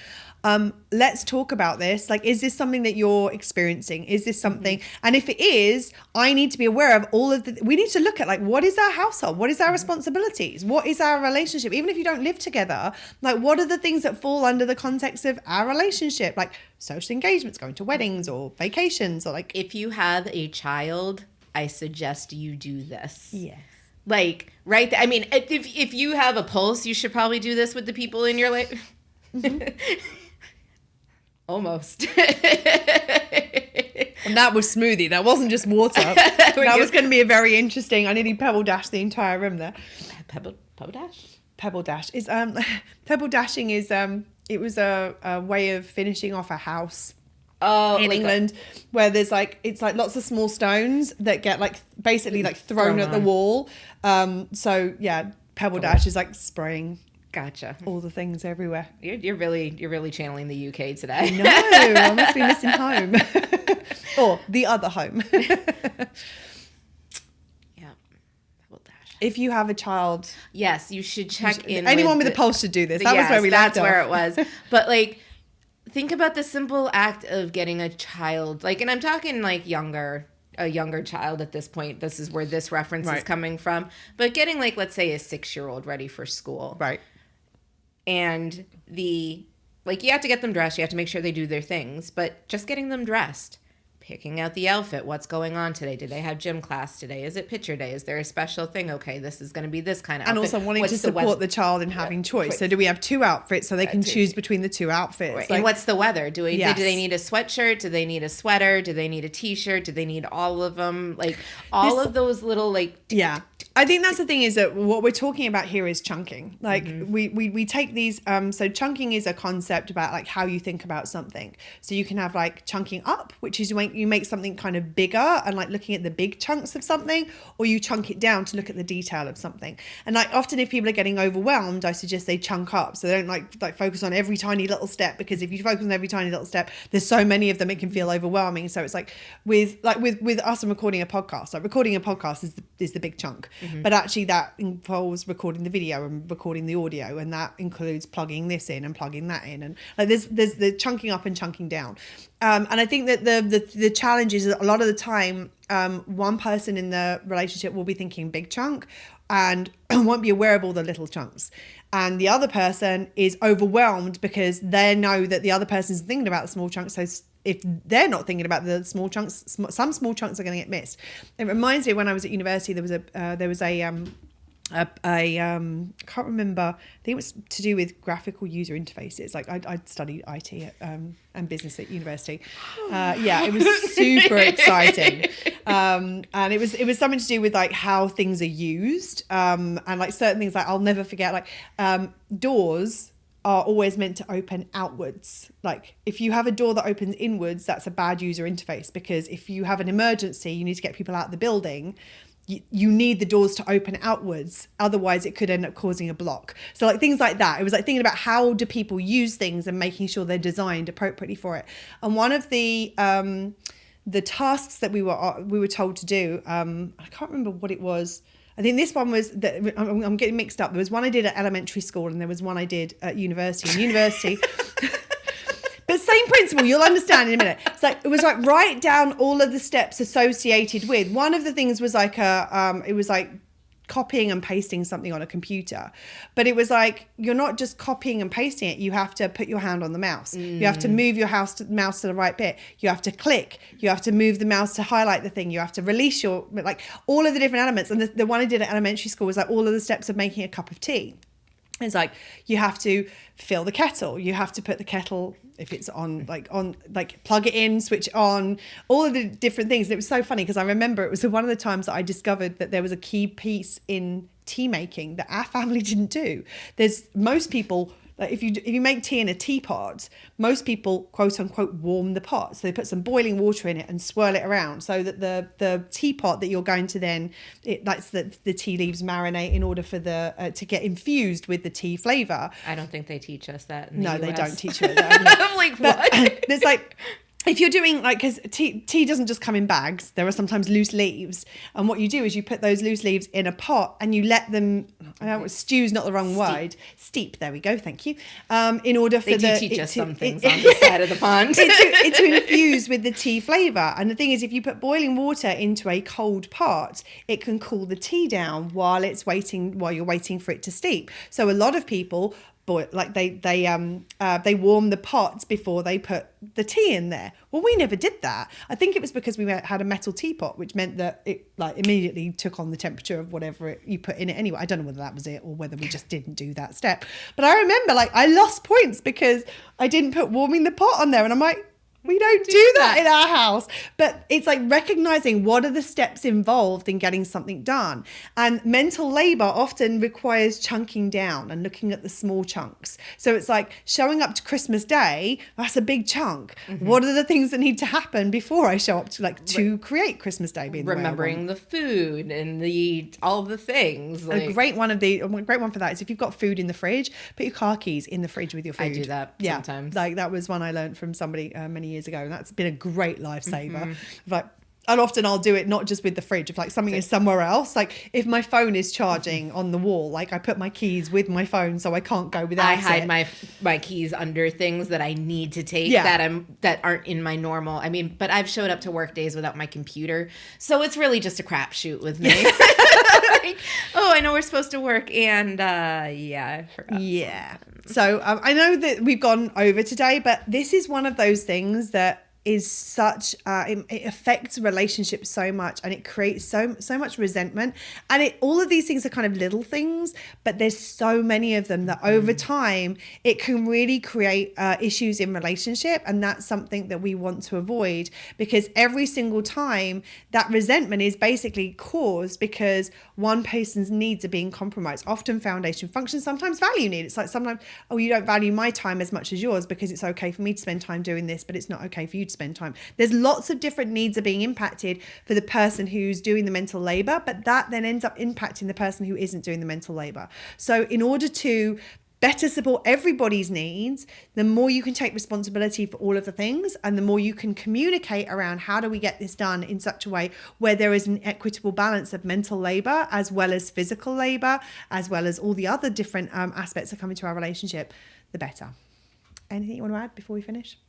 Speaker 1: Let's talk about this. Like, is this something that you're experiencing? Is this something? And if it is, I need to be aware of all of we need to look at, like, what is our household? What is our responsibilities? What is our relationship? Even if you don't live together, like, what are the things that fall under the context of our relationship? Like social engagements, going to weddings or vacations, or like.
Speaker 2: If you have a child, I suggest you do this.
Speaker 1: Yes.
Speaker 2: Like, right? I mean, if you have a pulse, you should probably do this with the people in your life. Almost.
Speaker 1: And that was smoothie. That wasn't just water. That was going to be a very interesting. I nearly pebble dashed the entire room there.
Speaker 2: Pebble dash?
Speaker 1: Pebble dash is pebble dashing is it was a way of finishing off a house. In England, where there's like, it's like lots of small stones that get like basically like thrown at the wall. So yeah, pebble dash is like spraying.
Speaker 2: Gotcha.
Speaker 1: All the things everywhere.
Speaker 2: You're really channeling the UK today.
Speaker 1: No, I must be missing home. Or the other home.
Speaker 2: Yeah. Pebble dash.
Speaker 1: If you have a child,
Speaker 2: yes, you should check in.
Speaker 1: Anyone with a pulse should do this. That was where we left off.
Speaker 2: That's where it was. But like, think about the simple act of getting a child, like, and I'm talking like a younger child at this point. This is where this reference is coming from. But getting, like, let's say a 6-year-old ready for school.
Speaker 1: Right.
Speaker 2: And you have to get them dressed. You have to make sure they do their things. But just getting them dressed, picking out the outfit. What's going on today? Do they have gym class today? Is it picture day? Is there a special thing? Okay, this is going to be this kind of outfit.
Speaker 1: And also wanting to support the child in having choice. So do we have 2 outfits so they can choose between the 2 outfits?
Speaker 2: Right. Like, and what's the weather? Do they need a sweatshirt? Do they need a sweater? Do they need a t-shirt? Do they need all of them? Like, all of those little, like...
Speaker 1: Yeah. I think that's the thing, is that what we're talking about here is chunking. Like, we take these, so chunking is a concept about like how you think about something. So you can have like chunking up, which is when you make something kind of bigger and like looking at the big chunks of something, or you chunk it down to look at the detail of something. And like often if people are getting overwhelmed, I suggest they chunk up, so they don't like focus on every tiny little step, because if you focus on every tiny little step, there's so many of them, it can feel overwhelming. So it's like with us and recording a podcast, like recording a podcast is the big chunk, but actually that involves recording the video and recording the audio, and that includes plugging this in and plugging that in, and like there's the chunking up and chunking down. And I think that the challenge is that a lot of the time, one person in the relationship will be thinking big chunk and won't be aware of all the little chunks. And the other person is overwhelmed because they know that the other person's thinking about the small chunks. So if they're not thinking about the small chunks, some small chunks are going to get missed. It reminds me when I was at university, there was a can't remember, I think it was to do with graphical user interfaces. Like I'd studied IT and business at university. It was super exciting. And it was something to do with like how things are used, and like certain things, like I'll never forget, like doors are always meant to open outwards. Like if you have a door that opens inwards, that's a bad user interface, because if you have an emergency, you need to get people out of the building, you need the doors to open outwards, otherwise it could end up causing a block. So like things like that, it was like thinking about how do people use things and making sure they're designed appropriately for it. And one of the tasks that we were told to do, I can't remember what it was. I think this one was that I'm getting mixed up. There was one I did at elementary school and there was one I did at university. In university, but same principle, you'll understand in a minute. It's like, it was like write down all of the steps associated with. One of the things was like it was like copying and pasting something on a computer, but it was like, you're not just copying and pasting it, you have to put your hand on the mouse. You have to move your mouse to the right bit. You have to click, you have to move the mouse to highlight the thing. You have to release your, like all of the different elements. And the one I did at elementary school was like all of the steps of making a cup of tea. It's like, you have to fill the kettle. You have to put the kettle, if it's on, plug it in, switch it on, all of the different things. And it was so funny because I remember it was one of the times that I discovered that there was a key piece in tea making that our family didn't do. Most people, like if you make tea in a teapot, most people quote unquote warm the pot. So they put some boiling water in it and swirl it around so that the teapot that you're going to then, it lets the tea leaves marinate in order for the to get infused with the tea flavor.
Speaker 2: I don't think they teach us that in
Speaker 1: the
Speaker 2: US.
Speaker 1: They don't teach you that.
Speaker 2: I'm like, what?
Speaker 1: There's like, if you're doing like, because tea doesn't just come in bags, there are sometimes loose leaves, and what you do is you put those loose leaves in a pot and you let them, I don't know, stew's not the wrong word, steep, there we go, thank you, in order for
Speaker 2: they teach us some things on the side of the pond.
Speaker 1: to infuse with the tea flavour. And the thing is, if you put boiling water into a cold pot, it can cool the tea down while you're waiting for it to steep. So a lot of people they warm the pots before they put the tea in there. Well, we never did that. I think it was because we had a metal teapot, which meant that it like immediately took on the temperature of whatever you put in it anyway. I don't know whether that was it or whether we just didn't do that step. But I remember like I lost points because I didn't put warming the pot on there, and I'm like, we don't do that in our house. But it's like recognizing what are the steps involved in getting something done. And mental labor often requires chunking down and looking at the small chunks. So it's like showing up to Christmas Day, that's a big chunk. Mm-hmm. What are the things that need to happen before I show up to create Christmas Day being
Speaker 2: remembering the food and all the things.
Speaker 1: Like, a great one for that is if you've got food in the fridge, put your car keys in the fridge with your food.
Speaker 2: I do that sometimes.
Speaker 1: Like that was one I learned from somebody many years ago, and that's been a great lifesaver. Like, and often I'll do it not just with the fridge, if like something is somewhere else, like if my phone is charging on the wall, like I put my keys with my phone so I can't go without it.
Speaker 2: I hide my keys under things that I need to take that aren't in my normal. I mean, but I've showed up to work days without my computer, so it's really just a crapshoot with me. Like, oh, I know we're supposed to work, and I forgot.
Speaker 1: Yeah. So I know that we've gone over today, but this is one of those things that is such it affects relationships so much, and it creates so much resentment, and all of these things are kind of little things, but there's so many of them that over time it can really create issues in relationship, and that's something that we want to avoid, because every single time that resentment is basically caused because one person's needs are being compromised, often foundation function, sometimes value need. It's like sometimes, oh, you don't value my time as much as yours because it's okay for me to spend time doing this, but it's not okay for you to spend time. There's lots of different needs are being impacted for the person who's doing the mental labor, but that then ends up impacting the person who isn't doing the mental labor. So in order to better support everybody's needs, the more you can take responsibility for all of the things, and the more you can communicate around how do we get this done in such a way where there is an equitable balance of mental labor as well as physical labor, as well as all the other different aspects that come into our relationship, the better. Anything you want to add before we finish?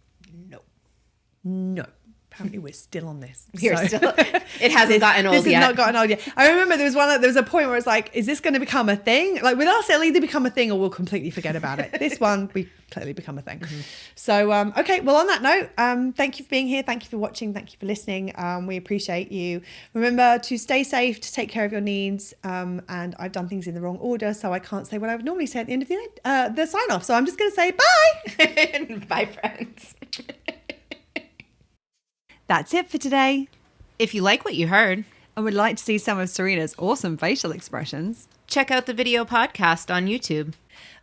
Speaker 1: No. Apparently we're still on this.
Speaker 2: It hasn't gotten old
Speaker 1: yet. This has not gotten old yet. I remember there was a point where it's like, is this going to become a thing? Like with us, it'll either become a thing or we'll completely forget about it. This one, we clearly become a thing. Mm-hmm. So, okay. Well, on that note, thank you for being here. Thank you for watching. Thank you for listening. We appreciate you. Remember to stay safe, to take care of your needs. And I've done things in the wrong order, so I can't say what I would normally say at the end of the sign off. So I'm just going to say bye.
Speaker 2: Bye, friends.
Speaker 3: That's it for today.
Speaker 2: If you like what you heard
Speaker 3: and would like to see some of Serena's awesome facial expressions,
Speaker 2: check out the video podcast on YouTube.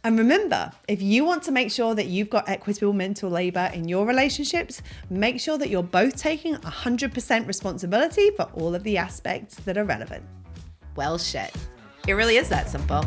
Speaker 1: And remember, if you want to make sure that you've got equitable mental labor in your relationships, make sure that you're both taking 100% responsibility for all of the aspects that are relevant.
Speaker 2: Well, shit. It really is that simple.